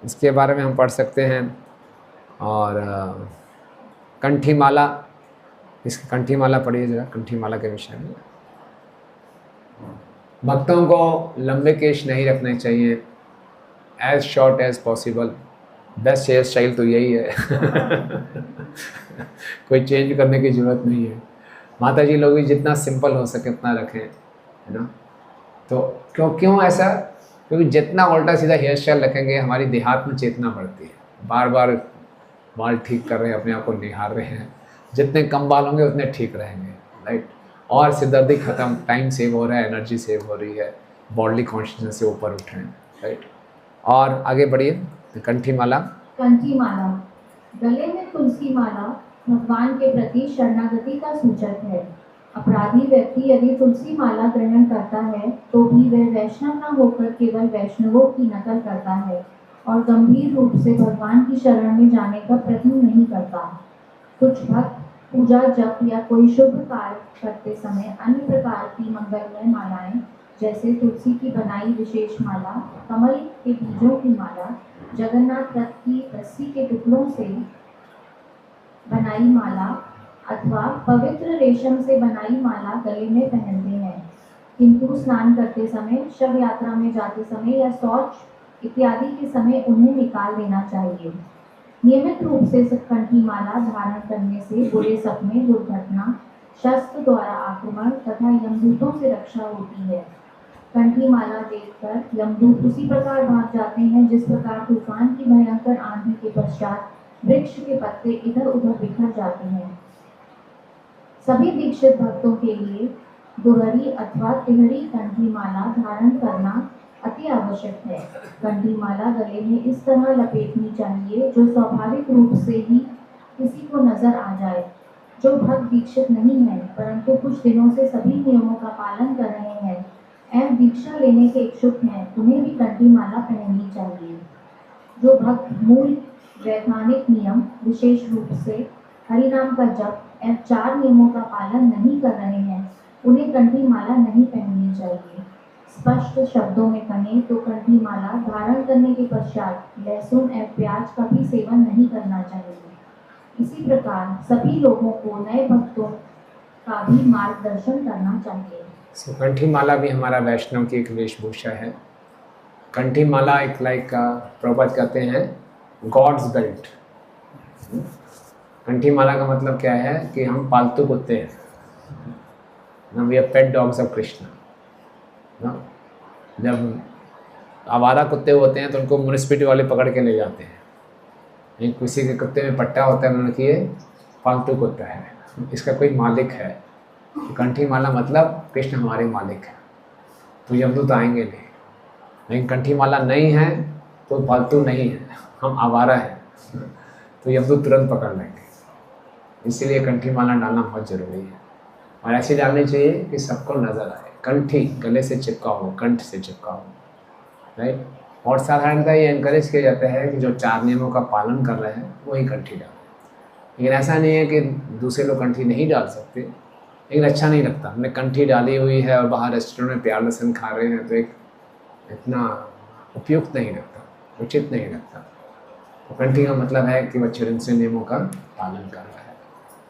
इसके बारे में हम पढ़ सकते हैं। और कंठी माला, इसकी कंठी माला पढ़िए जरा, कंठी माला के विषय में। भक्तों को लंबे केश नहीं रखने चाहिए, as short as possible. Best hairstyle तो यही है कोई चेंज करने की ज़रूरत नहीं है। माता जी लोग भी जितना सिंपल हो सके उतना रखें, है ना। तो क्यों ऐसा, क्योंकि जितना उल्टा सीधा हेयर स्टाइल रखेंगे हमारी देहात्म चेतना बढ़ती है। बार बार बाल ठीक कर रहे हैं, अपने आप को निहार रहे हैं, जितने कम बाल होंगे उतने ठीक रहेंगे, राइट। और सिरदर्दी खत्म, टाइम सेव हो रहा है, एनर्जी सेव हो रही है, बॉडी कॉन्शियसनेस से ऊपर उठ रहे हैं, राइट। और आगे बढ़िए। कंठी माला, कंठी माला, गले में तुलसी माला भगवान के प्रति शरणागति का सूचक है। अपराधी व्यक्ति यदि तुलसी माला ग्रहण करता है तो भी वह वैष्णव न होकर केवल वैष्णवों की नकल करता है और गंभीर रूप से भगवान की शरण में जाने का प्रयत्न नहीं करता। कुछ भक्त पूजा, जप या कोई शुभ कार्य करते समय अन्य प्रकार की मंगलमय मालाएं, जैसे तुलसी की बनाई विशेष माला, कमल के बीजों की माला, जगन्नाथ रथ की रस्सी के टुकड़ों से बनाई माला अथवा पवित्र रेशम से बनाई माला गले में पहनते हैं, किंतु स्नान करते समय, शव यात्रा में जाते समय या शौच इत्यादि के समय उन्हें निकाल देना चाहिए। नियमित रूप से कंठी माला धारण करने से बुरे सपने, दुर्घटना, शस्त्र द्वारा आक्रमण तथा यमदूतों से रक्षा होती है। कंठी माला देखकर यमदूत उसी प्रकार भाग जाते हैं जिस प्रकार तूफान की भयंकर आंधी के पश्चात वृक्ष के पत्ते इधर उधर बिखर जाते हैं। सभी दीक्षित भक्तों के लिए दोहरी अथवा तिहरी कंठी माला धारण करना अति आवश्यक है। कंठी माला गले में इस तरह लपेटनी चाहिए जो स्वाभाविक रूप से ही किसी को नजर आ जाए। जो भक्त दीक्षित नहीं है परंतु कुछ दिनों से सभी नियमों का पालन कर रहे हैं एवं दीक्षा लेने के इच्छुक हैं, उन्हें भी कंठी माला पहननी चाहिए। जो भक्त मूल वैधानिक नियम, विशेष रूप से हरिनाम का जप एवं 4 नियमों का पालन नहीं कर रहे हैं, उन्हें कंठी माला नहीं पहननी चाहिए। स्पष्ट शब्दों में कहें तो कंठी माला धारण करने के पश्चात लहसुन एवं प्याज का भी सेवन नहीं करना चाहिए। इसी प्रकार सभी लोगों को नए भक्तों का भी मार्गदर्शन करना चाहिए। कंठी माला भी हमारा वैष्णव की एक वेशभूषा है। कंठी माला एक लाइक प्रभुपाद कहते हैं गॉड्स बेल्ट। कंठी माला का मतलब क्या है कि हम पालतू कुत्ते हैं ना, we are pet dogs of Krishna ना। जब आवारा कुत्ते होते हैं तो उनको म्यूनिसिपैलिटी वाले पकड़ के ले जाते हैं। एक किसी के कुत्ते में पट्टा होता है, उन्होंने कि ये पालतू कुत्ता है, इसका कोई मालिक है। तो कंठी माला मतलब कृष्ण हमारे मालिक हैं, तो यमदूत आएंगे नहीं। लेकिन कंठी माला नहीं है तो फालतू नहीं है, हम आवारा हैं, तो यमदूत तुरंत पकड़ लेंगे। इसीलिए कंठी माला डालना बहुत ज़रूरी है, और ऐसी डालनी चाहिए कि सबको नज़र आए। कंठी गले से चिपका हो, कंठ से चिपका हो, राइट। और साधारणतः ये एनकरेज किया जाता है कि जो 4 नियमों का पालन कर रहे हैं वही कंठी डालें। लेकिन ऐसा नहीं है कि दूसरे लोग कंठी नहीं डाल सकते, लेकिन अच्छा नहीं लगता। हमने कंठी डाली हुई है और बाहर रेस्टोरेंट में प्यार लहसुन खा रहे हैं, तो एक इतना उपयुक्त नहीं लगता, उचित नहीं लगता। तो कंठी का मतलब है कि वह चिरंजीव नियमों का पालन कर रहा है।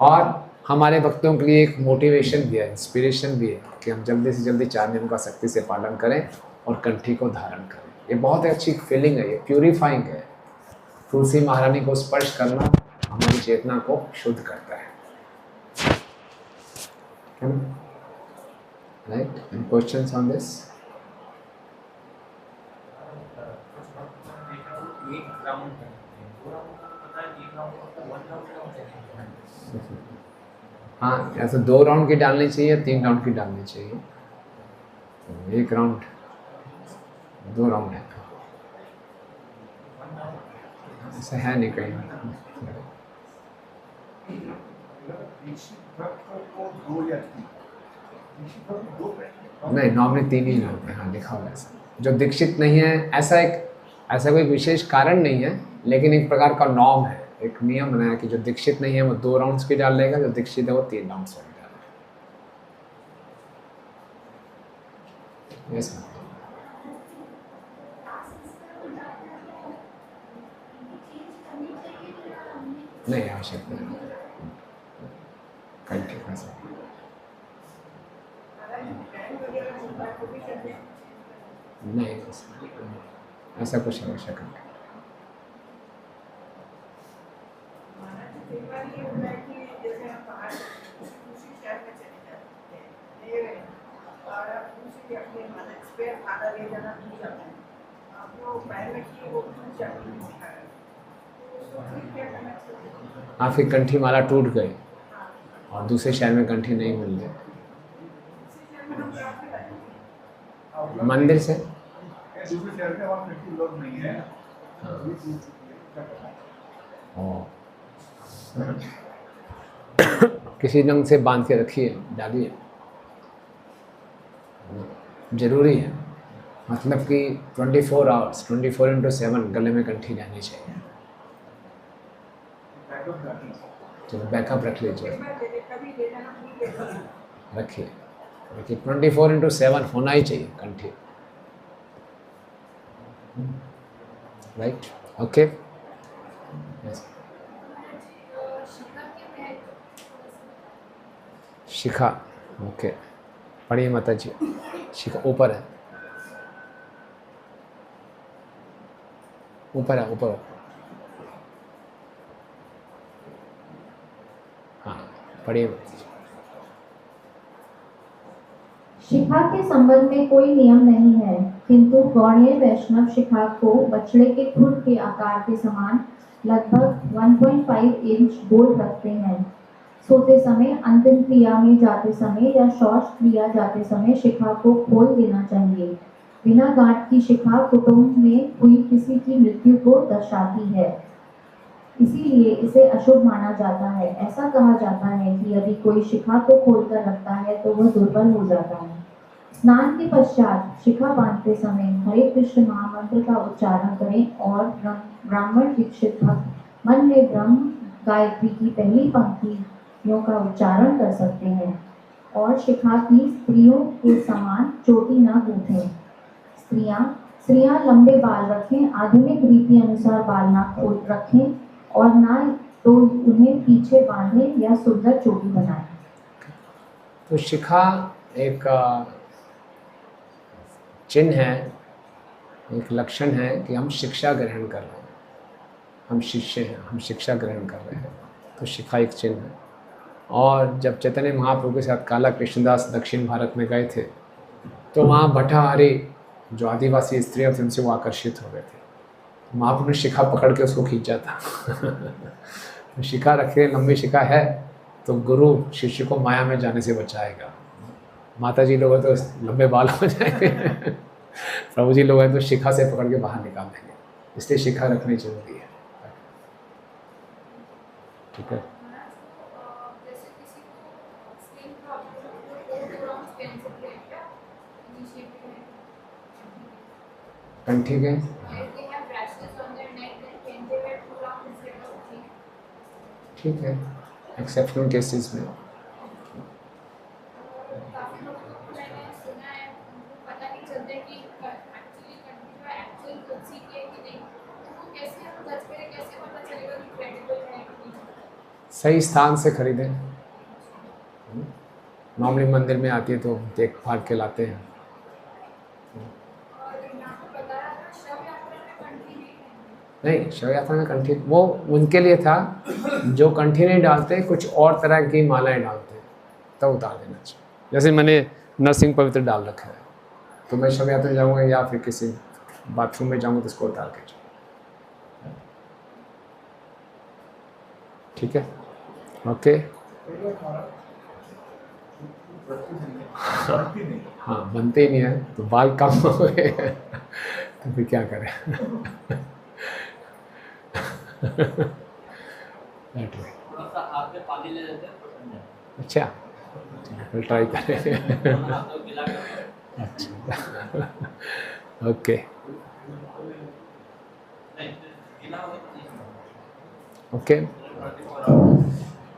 और हमारे भक्तों के लिए एक मोटिवेशन भी है, इंस्पिरेशन भी है कि हम जल्दी से जल्दी 4 नियमों का सख्ती से पालन करें और कंठी को धारण करें। ये बहुत अच्छी फीलिंग है, ये प्यूरीफाइंग है। तुलसी महारानी को स्पर्श करना हमारी चेतना को शुद्ध करता है। Right? Any questions on this? हाँ, या तो 2 राउंड की डालनी चाहिए, 3 राउंड की डालनी चाहिए। तो 1 राउंड, 2 राउंड है, ऐसा है नहीं कहीं। नहीं, नॉर्मली 3 ही होते हैं। हाँ, लिखा हुआ है ऐसा। जो दीक्षित नहीं है, ऐसा कोई विशेष कारण नहीं है, लेकिन एक प्रकार का नॉर्म है, एक नियम बनाया कि जो दीक्षित नहीं है वो 2 राउंड्स की डाल लेगा, जो दीक्षित है वो 3 राउंड्स की डाल लेगा। Yes ma'am. नहीं, आवश्यक नहीं। कंठी कर सकते हैं। नहीं, ऐसा कुछ आवश्यक नहीं। हाँ, फिर कंठी माला टूट गई और दूसरे शहर में कंठी नहीं मिल रही, मंदिर से दूसरे शहर में वहाँ कंठी लोग नहीं है। किसी ढंग से बांध के रखिए, डालिए, जरूरी है। मतलब कि 24 आवर्स 24/7 गले में कंठी रहनी चाहिए। चलो बैकअप रख लीजिए, रखिए, देखिए 24/7 होना ही चाहिए कंठी। Right, okay. शिखा, ओके, पढ़िए माता जी। शिखा ऊपर है, ऊपर है, ऊपर। हाँ, पढ़िए माता जी। शिखा के संबंध में कोई नियम नहीं है, किंतु गौड़ीय वैष्णव शिखा को बछड़े के खुर के आकार के समान लगभग 1.5 इंच गोल रखते हैं। सोते समय, अंतिम क्रिया में जाते समय या शौच क्रिया जाते समय शिखा को खोल देना चाहिए। बिना गांठ की शिखा कुटुंब में हुई किसी की मृत्यु को दर्शाती है, इसीलिए इसे अशुभ माना जाता है। ऐसा कहा जाता है कि यदि कोई शिखा को खोलकर रखता है तो वह दुर्बल हो जाता है। स्नान के पश्चात शिखा बांधते समय हरे कृष्ण महामंत्र का उच्चारण करें और ब्राह्मण दीक्षित भक्त मन में ब्रह्म गायत्री की पहली पंक्तियों का उच्चारण कर सकते हैं और शिखा की स्त्रियों के समान चोटी न गूंथें। स्त्रियां लंबे बाल रखें, आधुनिक रीति अनुसार बाल ना खोल रखें और ना तो उन्हें पीछे बांधें या सुंदर चोटी बनाएं। तो शिखा एक चिन्ह है, एक लक्षण है कि हम शिक्षा ग्रहण कर रहे हैं, हम शिष्य हैं, हम शिक्षा ग्रहण कर रहे हैं। तो शिखा एक चिन्ह है। और जब चैतन्य महाप्रभु के साथ काला कृष्णदास दक्षिण भारत में गए थे तो वहाँ भट्टाहारी जो आदिवासी स्त्रियाँ थी उनसे वो आकर्षित हो गए थे। महाप्रभु ने शिखा पकड़ के उसको खींचा था। तो शिखा रखे, लंबी शिखा है तो गुरु शिष्य को माया में जाने से बचाएगा। माता जी लोग हैं तो लंबे बाल हो जाएंगे, प्रभु जी लोग हैं तो शिखा से पकड़ के बाहर निकाल देंगे, इसलिए शिखा रखनी जरूरी है। ठीक है। कंठी के ठीक है, एक्सेप्शनल केसेस में। सही स्थान से खरीदें। नॉर्मली मंदिर में आती है तो देख भाल के लाते हैं। नहीं, शव यात्रा में कंठी वो उनके लिए था जो कंठी नहीं डालते, कुछ और तरह की मालाएं डालते हैं, तब उतार देना चाहिए। जैसे मैंने नरसिंह पवित्र डाल रखा है तो मैं शव यात्रा जाऊँगा या फिर किसी बाथरूम में जाऊँगा तो उसको उतार के जाऊँ। ठीक है, ओके। बनती नहीं। हाँ, बनते ही नहीं है तो बाल कम हो गए तो फिर क्या करें। बैठ गए। थोड़ा सा हाथ में पानी ले लेते हैं तो बन जाता है। अच्छा, फिर ट्राई करें। दोनों हाथों को गिला कर अच्छा, ओके नहीं, गिला होगा तो नहीं होगा। ओके।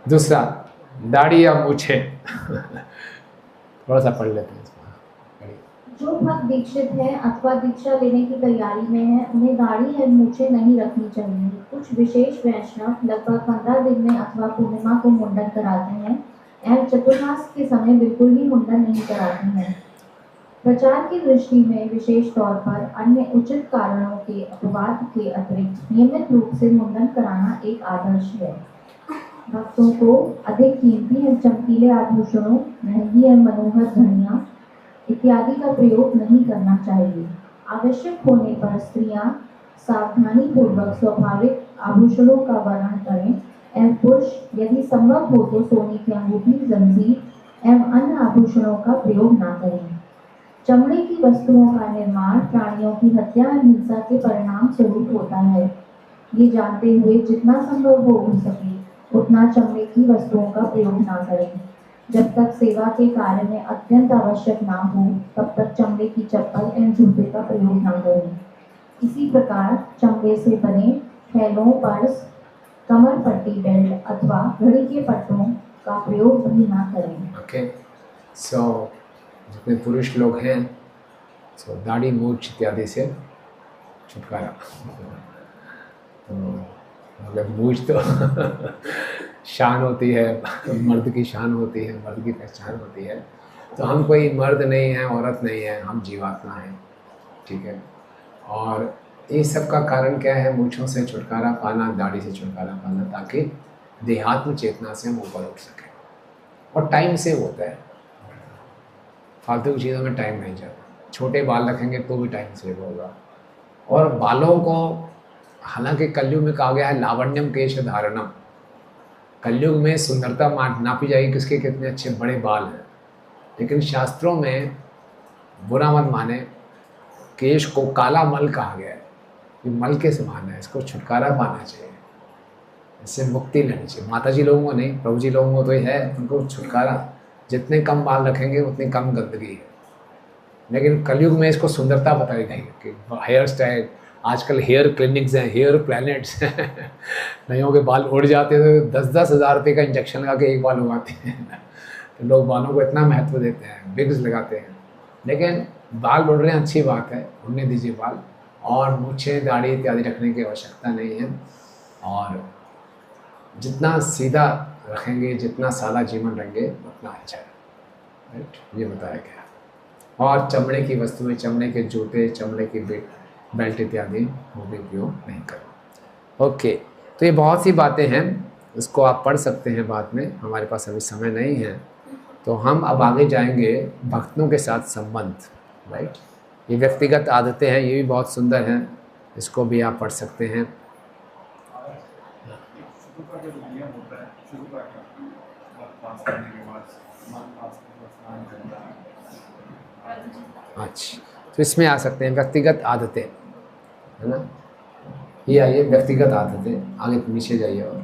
दूसरा, दाढ़ी या मूछे। थोड़ा सा पढ़ लेते हैं इसको। पढ़िए। जो भक्त दीक्षित है अथवा दीक्षा लेने की तैयारी में है उन्हें दाढ़ी या मूछें नहीं रखनी चाहिए। कुछ विशेष वैष्णव लगभग 15 दिन में अथवा पूर्णिमा को मुंडन कराते हैं एवं चतुर्मास के समय बिल्कुल ही मुंडन नहीं कराते हैं। प्रचार की दृष्टि में विशेष तौर पर अन्य उचित कारणों के अपवाद के अतिरिक्त नियमित रूप से मुंडन कराना एक आदर्श है। भक्तों को अधिक कीमती एवं चमकीले आभूषणों, महंगी एवं मनोहर घड़ियां इत्यादि का प्रयोग नहीं करना चाहिए। आवश्यक होने पर स्त्रियां सावधानी पूर्वक स्वाभाविक आभूषणों का वर्णन करें एवं पुरुष यदि संभव हो तो सोने की अंगूठी, जंजीर एवं अन्य आभूषणों का प्रयोग न करें। चमड़े की वस्तुओं का निर्माण प्राणियों की हत्या एवं हिंसा के परिणाम स्वरूप होता है। ये जानते हुए जितना संभव हो सके उतना चमड़े की वस्तुओं का प्रयोग न करें। जब तक सेवा के कार्य में अत्यंत आवश्यक ना हो तब तक चमड़े की चप्पल एवं जूते का प्रयोग न करें। इसी प्रकार चमड़े से बने थैलों, पर्स, कमर पट्टी, बेल्ट अथवा घड़ी के पट्टों का प्रयोग भी न करें। ओके, सो जितने पुरुष लोग हैं सो दाढ़ी मूछ इत्यादि से छुटकारा। तो मतलब मूछ तो शान होती है, मर्द की शान होती है, मर्द की पहचान होती है। तो हम कोई मर्द नहीं हैं, औरत नहीं है, हम जीवात्मा हैं, ठीक है। और ये सब का कारण क्या है? मूछों से छुटकारा पाना, दाढ़ी से छुटकारा पाना, ताकि देहात्म चेतना से हम ऊपर उठ सकें। और टाइम सेव होता है, फालतू की चीज़ों में टाइम नहीं जाता। छोटे बाल रखेंगे तो भी टाइम सेव होगा। और बालों को, हालांकि कलयुग में कहा गया है लावण्यम केश धारणम, कलयुग में सुंदरता नापी जाएगी किसके कितने अच्छे बड़े बाल हैं। लेकिन शास्त्रों में बुरा मत माने, केश को काला मल कहा गया है। ये मल के समान है, इसको छुटकारा पाना चाहिए, इससे मुक्ति लेनी चाहिए। माता जी लोगों को नहीं, प्रभु जी लोगों को तो ये है, उनको छुटकारा। जितने कम बाल रखेंगे उतनी कम गंदगी है। लेकिन कलयुग में इसको सुंदरता बताई गई कि हेयर स्टाइल, आजकल हेयर क्लिनिक्स हैं, हेयर प्लैनेट्स हैं। नयों के बाल उड़ जाते हैं तो 10-10 हज़ार रुपये का इंजेक्शन लगा के एक बाल उगाते हैं। तो लोग बालों को इतना महत्व देते हैं, विग्स लगाते हैं। लेकिन बाल उड़ रहे हैं, अच्छी बात है, उड़ने दीजिए बाल। और मूछें, दाढ़ी इत्यादि रखने की आवश्यकता नहीं है। और जितना सीधा रखेंगे, जितना सादा जीवन रहेंगे उतना अच्छा है, राइट, ये बताया गया। और चमड़े की वस्तुएं, चमड़े के जूते, चमड़े की बेल्ट इत्यादि वो भी उपयोग नहीं करो। ओके, तो ये बहुत सी बातें हैं, इसको आप पढ़ सकते हैं बाद में, हमारे पास अभी समय नहीं है। तो हम अब आगे जाएंगे भक्तों के साथ संबंध, राइट। ये व्यक्तिगत आदतें हैं, ये भी बहुत सुंदर हैं, इसको भी आप पढ़ सकते हैं। शुरू का जो नियम होता है, शुरू का पास करने के बाद स्नान करना। अच्छा, तो इसमें आ सकते हैं व्यक्तिगत आदतें, है ना। ये आइए व्यक्तिगत आदतें, आगे नीचे जाइए। और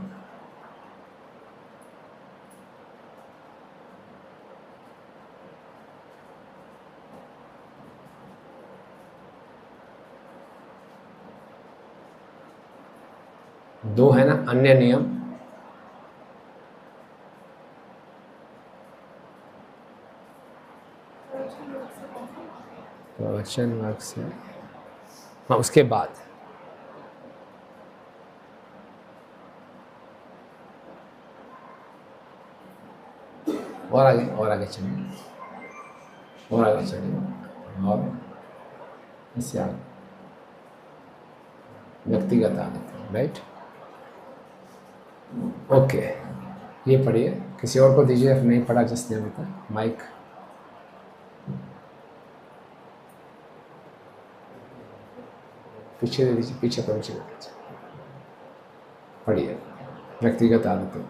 दो है ना अन्य नियम, प्रवचन वर्ग से, हाँ उसके बाद और आगे चलिए, और आगे चलिए। और इससे आगे व्यक्तिगत आदत, राइट। ओके, ये पढ़िए, किसी और को दीजिए, नहीं पढ़ा जिसने अभी तक। माइक पीछे दे दीजिए, पीछे पीछे पढ़िए व्यक्तिगत आदतें।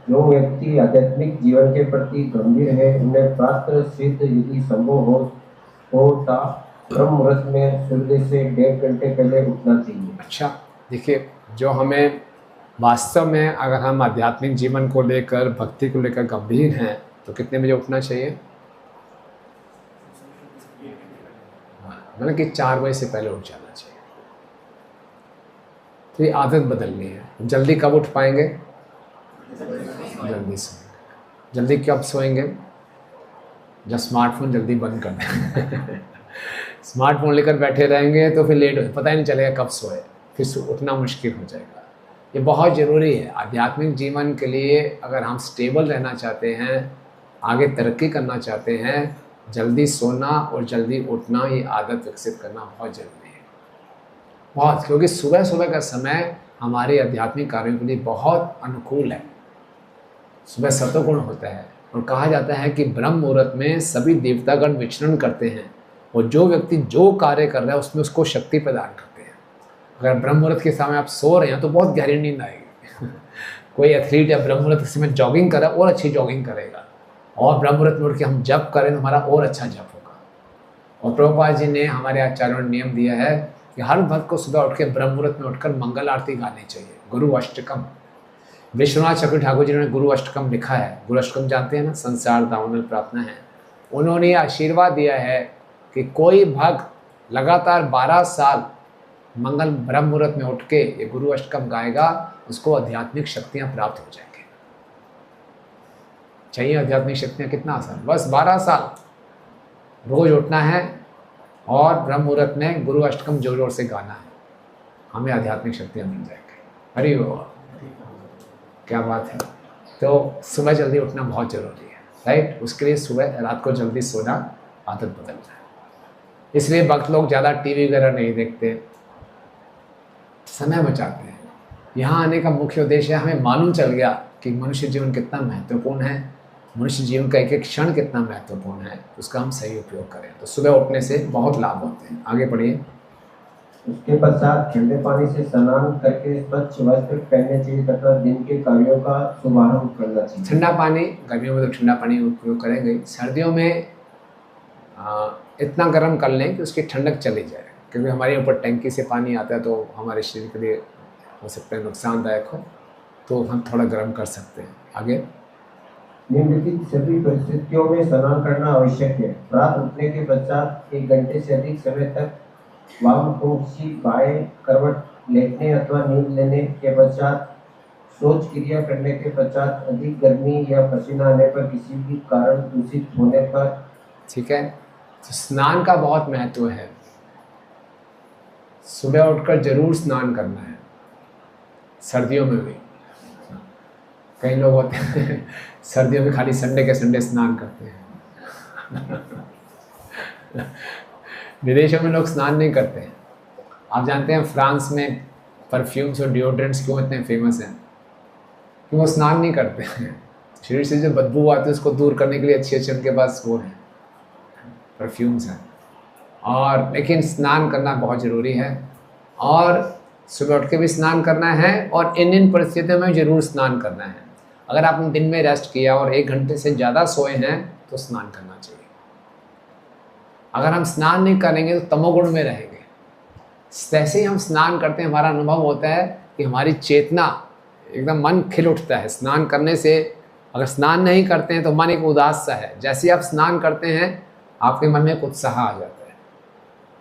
जो व्यक्ति आध्यात्मिक जीवन के प्रति गंभीर है उन्हें प्रातः सिद्ध यदि संभव हो ता ब्रह्म मुहूर्त में सूर्य से 1.5 घंटे पहले उठना चाहिए। अच्छा, देखिए, जो हमें वास्तव में अगर हम आध्यात्मिक जीवन को लेकर, भक्ति को लेकर गंभीर हैं तो कितने बजे उठना चाहिए? मतलब कि 4 बजे से पहले उठ जाना चाहिए। तो ये आदत बदलनी है। जल्दी कब उठ पाएंगे? जल्दी सोएंगे। जल्दी कब सोएंगे? जब स्मार्टफोन जल्दी बंद कर दें। स्मार्टफोन लेकर बैठे रहेंगे तो फिर लेट हो, पता ही नहीं चलेगा कब सोए, फिर उठना मुश्किल हो जाएगा। ये बहुत ज़रूरी है आध्यात्मिक जीवन के लिए। अगर हम स्टेबल रहना चाहते हैं, आगे तरक्की करना चाहते हैं, जल्दी सोना और जल्दी उठना, ये आदत विकसित करना बहुत ज़रूरी है। बहुत, क्योंकि सुबह सुबह का समय हमारे आध्यात्मिक कार्यों के लिए बहुत अनुकूल है। सुबह सत्वगुण होता है और कहा जाता है कि ब्रह्म मुहूर्त में सभी देवतागण विचरण करते हैं और जो व्यक्ति जो कार्य कर रहा है उसमें उसको शक्ति प्रदान करते हैं। अगर ब्रह्म मुहूर्त के समय आप सो रहे हैं तो बहुत गहरी नींद आएगी। कोई एथलीट या ब्रह्म मुहूर्त के समय जॉगिंग कर रहा है और अच्छी जॉगिंग करेगा, और ब्रह्म मुहूर्त में उठ के हम जप करें तो हमारा और अच्छा जप होगा। और प्रभुपाद जी ने, हमारे आचार्यों ने नियम दिया है कि हर भक्त को सुबह उठ के ब्रह्म मुहूर्त में उठकर मंगल आरती गानी चाहिए, गुरु अष्टकम। विश्वनाथ चक्रवर्ती ठाकुर जी ने गुरु अष्टकम लिखा है। गुरु अष्टकम जानते हैं ना, संसार दामन प्रार्थना है। उन्होंने आशीर्वाद दिया है कि कोई भक्त लगातार 12 साल मंगल ब्रह्म मुहूर्त में उठ के ये गुरु अष्टकम गाएगा, उसको आध्यात्मिक शक्तियाँ प्राप्त हो जाएंगी। चाहिए आध्यात्मिक शक्तियाँ? कितना आसान, बस 12 साल रोज उठना है और ब्रह्म मुहूर्त में गुरु अष्टकम जोर जोर से गाना है, हमें आध्यात्मिक शक्तियाँ मिल जाएंगी। हरि बोल, क्या बात है। तो सुबह जल्दी उठना बहुत ज़रूरी है, राइट। उसके लिए सुबह, रात को जल्दी सोना, आदत बदलना है। इसलिए भक्त लोग ज़्यादा टीवी वगैरह नहीं देखते, समय बचाते हैं। यहाँ आने का मुख्य उद्देश्य है हमें मालूम चल गया कि मनुष्य जीवन कितना महत्वपूर्ण है, मनुष्य जीवन का एक एक क्षण कितना महत्वपूर्ण है, उसका हम सही उपयोग करें। तो सुबह उठने से बहुत लाभ होते हैं। आगे बढ़िए। उसके पश्चात ठंडे पानी से स्नान करके स्वच्छ वस्त्र पहनने चाहिए तथा दिन के कार्यों का शुभारंभ करना चाहिए। ठंडा पानी, गर्मियों में तो ठंडा पानी उपयोग करेंगे, सर्दियों में इतना गर्म कर लें कि उसकी ठंडक चली जाए, क्योंकि हमारे ऊपर टंकी से पानी आता है तो हमारे शरीर के लिए हो सकता है नुकसानदायक हो, तो हम थोड़ा गर्म कर सकते हैं। आगे। निम्नलिखित सभी परिस्थितियों में स्नान करना आवश्यक है। प्रातः उठने के पश्चात 1 घंटे से अधिक समय तक वाममुखी बाएं करवट लेटने अथवा नींद लेने के पश्चात, शौच क्रिया करने के पश्चात, अधिक गर्मी या पसीना आने पर, किसी भी कारण दूषित होने पर, ठीक है। तो स्नान का बहुत महत्व है। सुबह उठकर जरूर स्नान करना है, सर्दियों में भी। कई लोग होते हैं सर्दियों में खाली संडे के संडे स्नान करते हैं। विदेशों में लोग स्नान नहीं करते हैं। आप जानते हैं फ्रांस में परफ्यूम्स और डिओड्रेंट्स क्यों इतने फेमस हैं? कि वो स्नान नहीं करते हैं। शरीर से जो बदबू आती है उसको दूर करने के लिए अच्छे अच्छे उनके पास वो हैं, परफ्यूम्स हैं। और लेकिन स्नान करना बहुत ज़रूरी है, और सुबह उठ के भी स्नान करना है, और इन परिस्थितियों में ज़रूर स्नान करना है। अगर आपने दिन में रेस्ट किया और 1 घंटे से ज़्यादा सोए हैं तो स्नान करना चाहिए। अगर हम स्नान नहीं करेंगे तो तमोगुण में रहेंगे। जैसे ही हम स्नान करते हैं हमारा अनुभव होता है कि हमारी चेतना एकदम, मन खिल उठता है स्नान करने से। अगर स्नान नहीं करते हैं तो मन एक उदास सा है। जैसे ही आप स्नान करते हैं आपके मन में एक उत्साह आ जाता है,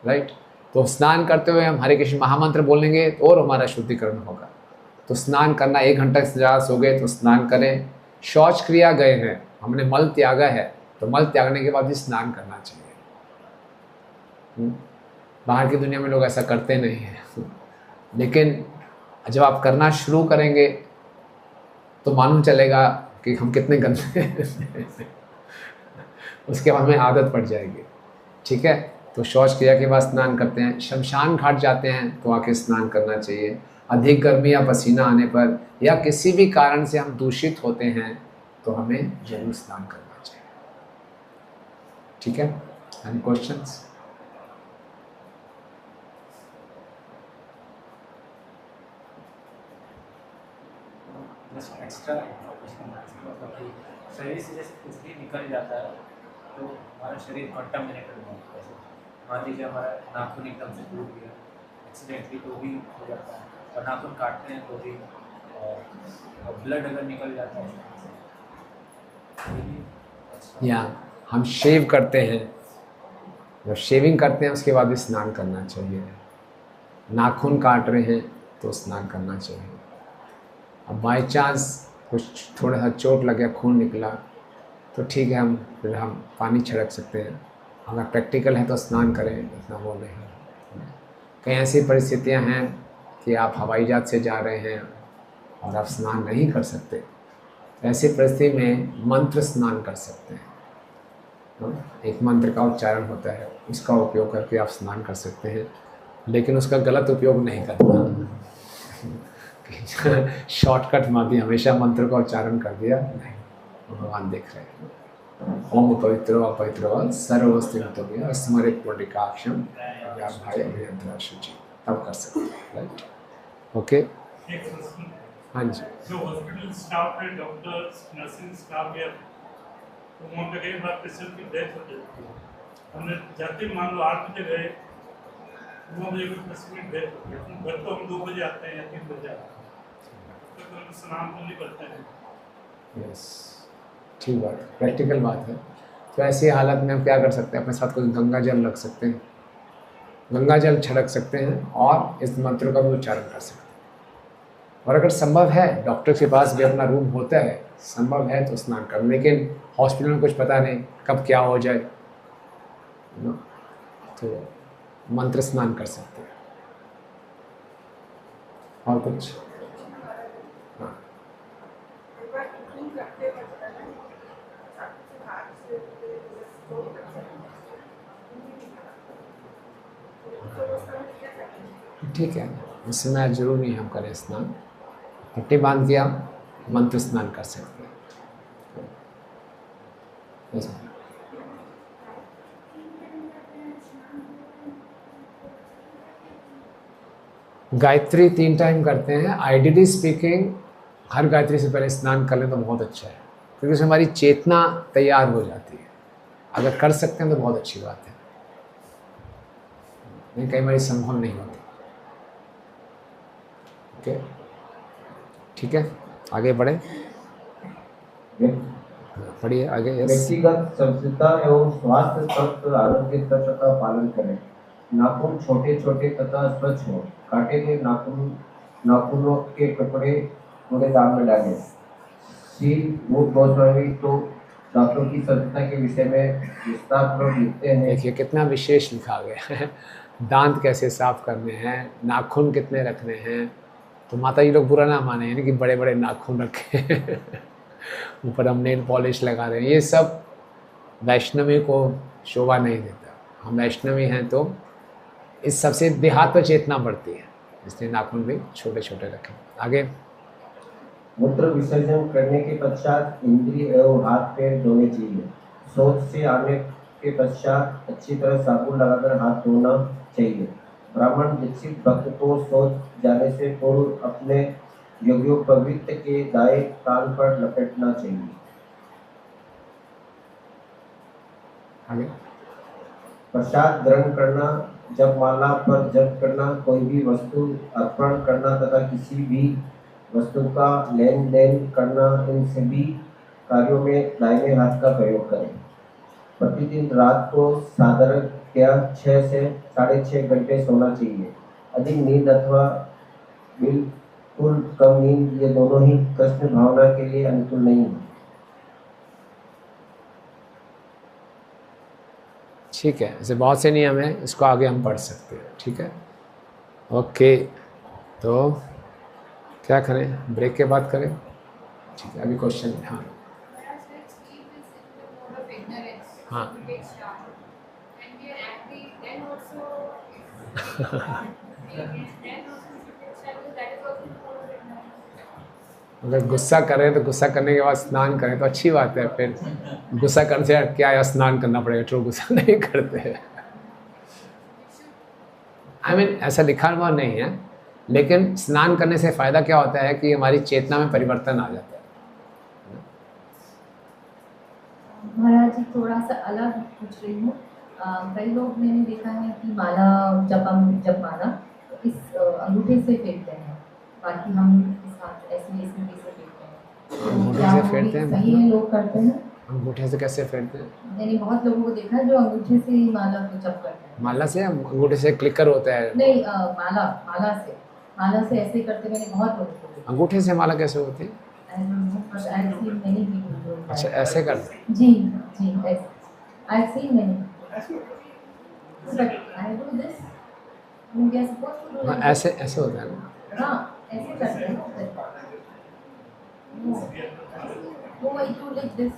राइट। तो स्नान करते हुए हम हरे कृष्ण महामंत्र बोलेंगे और हमारा शुद्धिकरण होगा। तो स्नान करना, 1 घंटा से ज़्यादा सो गए तो स्नान करें। शौच क्रिया गए हैं, हमने मल त्यागा है, तो मल त्यागने के बाद भी स्नान करना चाहिए। बाहर की दुनिया में लोग ऐसा करते नहीं हैं, लेकिन जब आप करना शुरू करेंगे तो मालूम चलेगा कि हम कितने गंदे हैं। उसके बाद हमें आदत पड़ जाएगी, ठीक है। तो शौच क्रिया के बाद स्नान करते हैं। शमशान घाट जाते हैं तो आके स्नान करना चाहिए। अधिक गर्मी या पसीना आने पर या किसी भी कारण से हम दूषित होते हैं तो हमें जरूर स्नान करना चाहिए, ठीक है। Any questions? बस एक्स्ट्रा इन्फॉर्मेशन मतलब कि शरीर से जैसे कुछ भी निकल जाता है तो हमारा शरीर कंटामिनेटेड हो जाता है। जैसे मान लीजिए हमारा नाखून एकदम से टूट गया एक्सीडेंटली तो भी हो जाता है, और नाखून काटते हैं तो भी, और ब्लड अगर निकल जाता है तो ये भी अच्छा। या हम शेव करते हैं, जब शेविंग करते हैं उसके बाद भी स्नान करना चाहिए। नाखून काट रहे हैं तो स्नान करना चाहिए। अब बाई चांस कुछ थोड़ा सा चोट लग गया, खून निकला तो ठीक है, फिर हम पानी छिड़क सकते हैं। अगर प्रैक्टिकल है तो स्नान करें, इतना वो नहीं। कई ऐसी परिस्थितियां हैं कि आप हवाई जहाज से जा रहे हैं और आप स्नान नहीं कर सकते, ऐसी परिस्थिति में मंत्र स्नान कर सकते हैं। एक मंत्र का उच्चारण होता है, उसका उपयोग करके आप स्नान कर सकते हैं, लेकिन उसका गलत उपयोग नहीं करना। शॉर्टकट माध्यम हमेशा मंत्र का उच्चारण कर दिया, नहीं, भगवान देख रहे हैं। ओम पवित्रो अपवित्रो सर्वस्तित्व स्मरित पुण्डिकाक्षम भाई अभियंत्रा शुचि, तब कर सकते हैं। Right, okay. एक प्रश्न, हाँ जी। जो हॉस्पिटल स्टाफ है, डॉक्टर्स, नर्सिंग स्टाफ है, तो वहाँ पे कई बार पेशेंट की डेथ हो जाती है। हमने जाते मान लो 8 बजे गए, 9 बजे कोई पेशेंट की डेथ हो गई, घर तो हम 2 बजे आते हैं या 3 बजे आते हैं, तो हम स्नान तो नहीं करते हैं। यस, ठीक बात है, प्रैक्टिकल बात है। तो ऐसी हालत में हम क्या कर सकते हैं, अपने साथ कुछ गंगा जल रख सकते हैं, गंगा जल छिड़क सकते हैं और इस मंत्र का भी उच्चारण कर सकते हैं। और अगर संभव है, डॉक्टर के पास भी अपना रूम होता है, संभव है तो स्नान कर, लेकिन हॉस्पिटल में कुछ पता नहीं कब क्या हो जाए, तो मंत्र स्नान कर सकते हैं। और कुछ? हाँ, ठीक है, इस समय जरूर नहीं हम करें स्नान, पट्टी बांध दिया, मंत्र स्नान कर सकते हैं। Yes, ma'am. गायत्री 3 टाइम करते हैं। आइडियली स्पीकिंग हर गायत्री से पहले स्नान कर लें तो बहुत अच्छा है, क्योंकि उसमें हमारी चेतना तैयार हो जाती है। अगर कर सकते हैं तो बहुत अच्छी बात है, नहीं कई बार संभव नहीं होती। ओके, ठीक है, आगे बढ़े, पढ़िए आगे। यस। व्यक्तिगत स्वच्छता एवं स्वास्थ्य स्वस्थ आरोग्य तंत्र का पालन करें। नाखून छोटे छोटे तथा स्वच्छ हो। काटे गए नाखूनों के कपड़े कूड़ेदान में डालें। श्री रूप गोस्वामी तो दांतों की स्वच्छता के विषय में विस्तारपूर्वक लिखते हैं। देखिए कितना विशेष लिखा गया है, दांत कैसे साफ करने हैं, नाखून कितने रखने हैं। तो माता जी लोग बुरा ना माने, यानी कि बड़े बड़े नाखून रखे ऊपर हम नेल पॉलिश लगा रहे हैं, ये सब वैष्णवी को शोभा नहीं देता। हम वैष्णवी हैं तो इस सबसे देहात्म चेतना बढ़ती है, इसलिए नाखून भी छोटे छोटे रखें। आगे। मूत्र विसर्जन करने के पश्चात इंद्रिय एवं हाथ पैर धोने चाहिए। शौच से आने के पश्चात अच्छी तरह साबुन लगाकर हाथ धोना चाहिए। ब्राह्मण दीक्षित भक्त को शौच जाने से पूर्व अपने यज्ञोपवीत के दाएं कान पर लपेटना चाहिए। आगे। प्रसाद ग्रहण करना, जपमाला पर जप करना, कोई भी वस्तु अर्पण करना तथा किसी भी वस्तु का लेन देन करना, इन सभी कार्यों में दाहिने हाथ का प्रयोग करें। प्रतिदिन रात को साधारणतया 6 से 6.5 घंटे सोना चाहिए। अधिक नींद अथवा बिल्कुल कम नींद, ये दोनों ही कृष्ण भावना के लिए अनुकूल नहीं है। ठीक है, ऐसे बहुत से नियम हैं, इसको आगे हम पढ़ सकते हैं। ठीक है, ओके, तो क्या करें, ब्रेक के बाद करें? ठीक है, अभी क्वेश्चन। हाँ हाँ अगर गुस्सा करें तो गुस्सा करने के बाद स्नान करें तो अच्छी बात है। फिर गुस्सा करने से क्या या स्नान करना पड़ेगा, तो गुस्सा नहीं करते हैं। I mean, ऐसा लिखा हुआ नहीं है, लेकिन स्नान करने से फ़ायदा क्या होता है कि हमारी चेतना में परिवर्तन आ जाता है। महाराज जी थोड़ा सा अलग पूछ रही हूँ। कई लोग मैंने देखा है कि माला जप माला इस अंगूठे से फेरते हैं, बाकी हम इस हाथ ऐसे कैसे फेरते हैं? अंगूठे क्या से वो फेरते भी हैं? सही है लोग करते हैं? अंगूठे से कैसे फेरते हैं? मैंने बहुत लोगों को देखा है जो अंगूठे से ही माला को जप करते हैं। माला से, अंगूठे से क्लिकर होता है। नहीं माला से ऐसे करते मैंने बहुत लोगों को देखा। अंगूठे से माला कैसे होती है? I don't know, but I've seen many people doing that. अच्छा, ऐसे करते हैं। जी ऐसे I've seen many. But I do this. We are supposed to do हाँ, like ऐसे ऐसे होता है ना। this. हाँ, ऐसे करते हैं ना। वो वही do like this.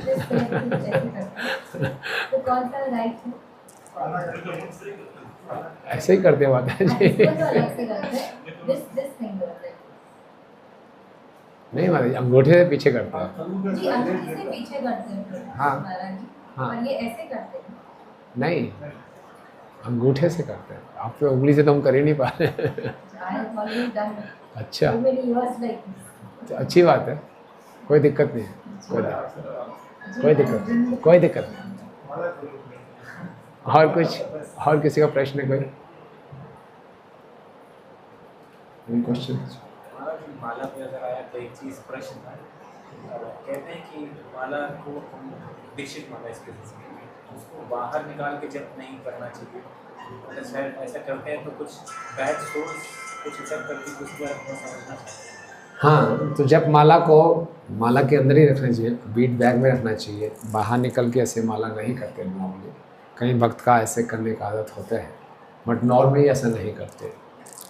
ऐसे करते हैं। तो कौन सा राइट है? ऐसे ही करते हैं माता जी। इसको तो अलग से करते हैं। This thing करते हैं। नहीं माता जी, अंगूठे से पीछे करते हैं। जी अंगूठे से पीछे करते हैं। हाँ। महाराज जी। हाँ। और ये ऐसे करते हैं। नहीं, अंगूठे से करते हैं। आप तो उंगली से तो हम कर ही नहीं पा रहे। I have already done अच्छा, so many years like this. तो अच्छी बात है, कोई दिक्कत नहीं है। कोई दिक्कत नहीं। और कुछ, और किसी का प्रश्न है? कोई क्वेश्चन? माला पे अगर आया तो एक चीज़ प्रश्न था, कहते हैं कि माला को हम दीक्षित माला इसके उसको बाहर निकाल के जप नहीं करना चाहिए, मतलब शायद ऐसा करते हैं तो कुछ बैड सोर्स कुछ ऐसा करके कुछ समझना चाहिए। हाँ, तो जब माला को माला के अंदर ही रखना चाहिए, बीट बैग में रखना चाहिए। बाहर निकल के ऐसे माला नहीं करते नॉर्मली। कई भक्त का ऐसे करने का आदत होता है, बट नॉर्मली ऐसा नहीं करते।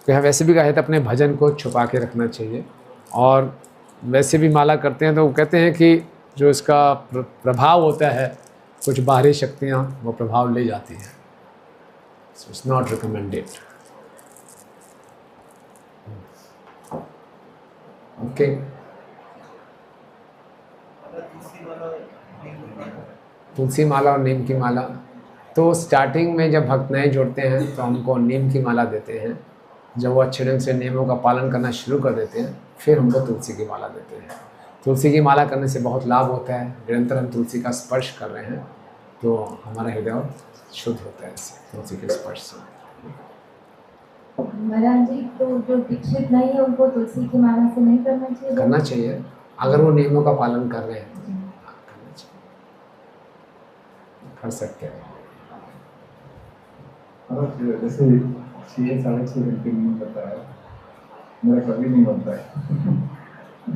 तो यहाँ वैसे भी कहे तो अपने भजन को छुपा के रखना चाहिए। और वैसे भी माला करते हैं तो वो कहते हैं कि जो इसका प्रभाव होता है, कुछ बाहरी शक्तियाँ वो प्रभाव ले जाती हैं। So it's not recommended. Okay, तुलसी माला और नीम की माला तो स्टार्टिंग में जब भक्त नए जुड़ते हैं तो हमको नीम की माला देते हैं। जब वो अच्छे ढंग से नियमों का पालन करना शुरू कर देते हैं फिर हमको तुलसी की माला देते हैं। तुलसी की माला करने से बहुत लाभ होता है। निरंतर हम तुलसी का स्पर्श कर रहे हैं तो हमारा हृदय शुद्ध होता है इससे, तुलसी के स्पर्श से। महाराज जी तो जो दीक्षित नहीं है उनको तुलसी की माला से नहीं करना चाहिए? करना चाहिए अगर वो नियमों का पालन कर रहे हैं। करना चाहिए, कर सकते हैं। जैसे 6-6.5 घंटे नींद करता है, मेरा कभी नहीं बनता है।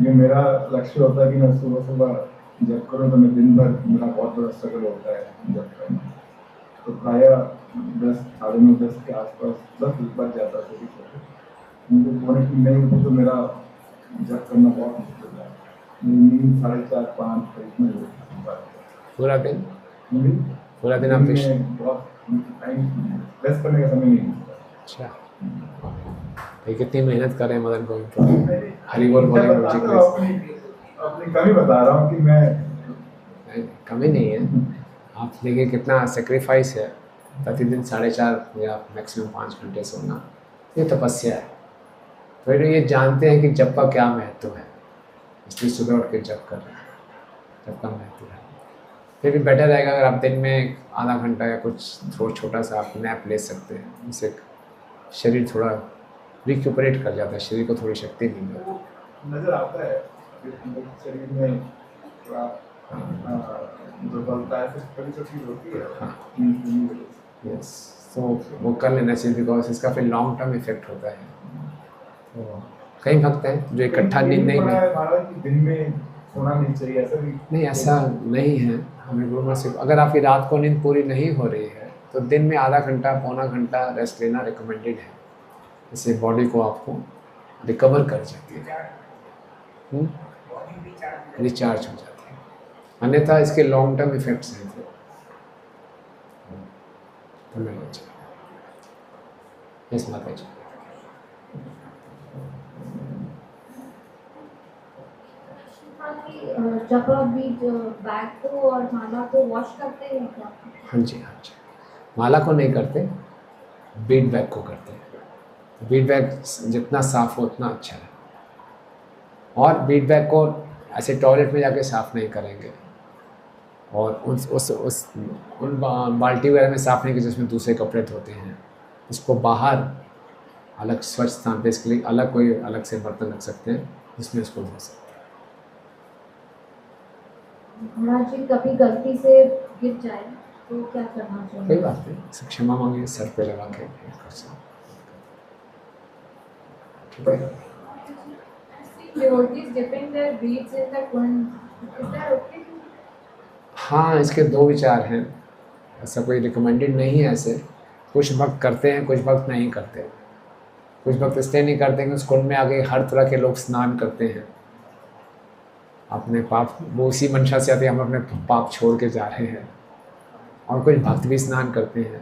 ये मेरा लक्ष्य होता है कि मैं सुबह सुबह जब करूँ तो मैं दिन भर मेरा बहुत बड़ा स्ट्रगल होता है जब करना। तो प्रायः 10, साढ़े 9, 10 के आसपास 10 बज जाता है। मुझे पौने 3 नहीं उठूँ तो मेरा जब करना बहुत मुश्किल है। नींद 4:30-5 में होता है पूरा दिन। पूरा दिन आप बहुत टाइम रेस्ट करने का समय नहीं मिलता। अच्छा, तो कितनी मेहनत कर रहे हैं मदन गोविंद? हरि बोल बोलेंगे। अपनी कमी बता रहा हूँ कि मैं कमी नहीं है। आप देखिए कितना सेक्रीफाइस है। प्रतिदिन 4.5 या मैक्सिमम 5 घंटे सोना, ये तपस्या है। फिर ये जानते हैं कि जप का क्या महत्व है, इसलिए सुबह उठ के जप कर रहे हैं। जप का महत्व है। फिर भी बेटर रहेगा अगर आप दिन में आधा घंटा या कुछ थोड़ा छोटा सा आप नैप ले सकते हैं। इससे शरीर थोड़ा रिक्यूपरेट कर जाता है, शरीर को थोड़ी शक्ति मिल जाती है। नजर आता है शरीर में थोड़ा जो बलता है फिर चीज़ होती है। हाँ, यस, तो वो कर लेना चाहिए बिकॉज इसका फिर लॉन्ग टर्म इफेक्ट होता है। तो कई भक्त हैं जो इकट्ठा नींद नहीं लेते। दिन में सोना नहीं चाहिए, ऐसा भी नहीं, ऐसा नहीं है। हमें गुरु से अगर आपकी रात को नींद पूरी नहीं हो रही है तो दिन में आधा घंटा पौना घंटा रेस्ट लेना रिकमेंडेड है। इससे बॉडी को आपको रिकवर कर जाती है, रिचार्ज हो जाती है। अन्यथा इसके लॉन्ग टर्म इफेक्ट्स हैं। यस माता जी। जब अभी बैग को और माला को वॉश करते हैं क्या? हाँ जी, हाँ जी। माला को नहीं करते, बीट बैग को करते हैं। बीट बैग जितना साफ हो उतना अच्छा है। और बीट बैग को ऐसे टॉयलेट में जाके साफ नहीं करेंगे, और उन बाल्टी वगैरह में साफ नहीं कि जिसमें दूसरे कपड़े धोते हैं। इसको बाहर अलग स्वच्छ स्थान पे इसके लिए अलग कोई अलग से बर्तन रख सकते हैं जिसमें इसको धो सकते महाराज जी कभी गलती से गिर जाए तो क्या करना हैं। कोई चाहिए? बात नहीं, इससे क्षमा मांगिए, सर पे लगा के कर सकते। ठीक है। Devotees dipping their beads in the Kund. Is that okay? हाँ, इसके दो विचार हैं, ऐसा कोई रिकमेंडेड नहीं है ऐसे। कुछ भक्त करते हैं, कुछ भक्त नहीं करते। कुछ भक्त इसलिए नहीं करते कि उस कुंड में आके हर तरह के लोग स्नान करते हैं, अपने पाप, वो उसी मंशा से आते हैं हम अपने पाप छोड़ के जा रहे हैं। और कुछ भक्त भी स्नान करते हैं,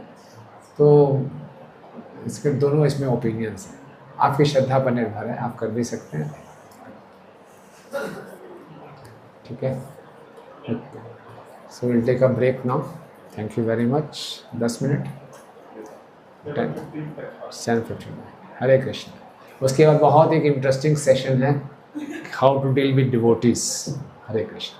तो इसके दोनों इसमें ओपिनियंस हैं। आपकी श्रद्धा पर निर्भर है, आप कर भी सकते हैं। ठीक है, so will take a break now. Thank you very much. 10 minute 7:15। Hare Krishna. उसके बाद बहुत एक इंटरेस्टिंग सेशन है, how to deal with devotees. Hare Krishna.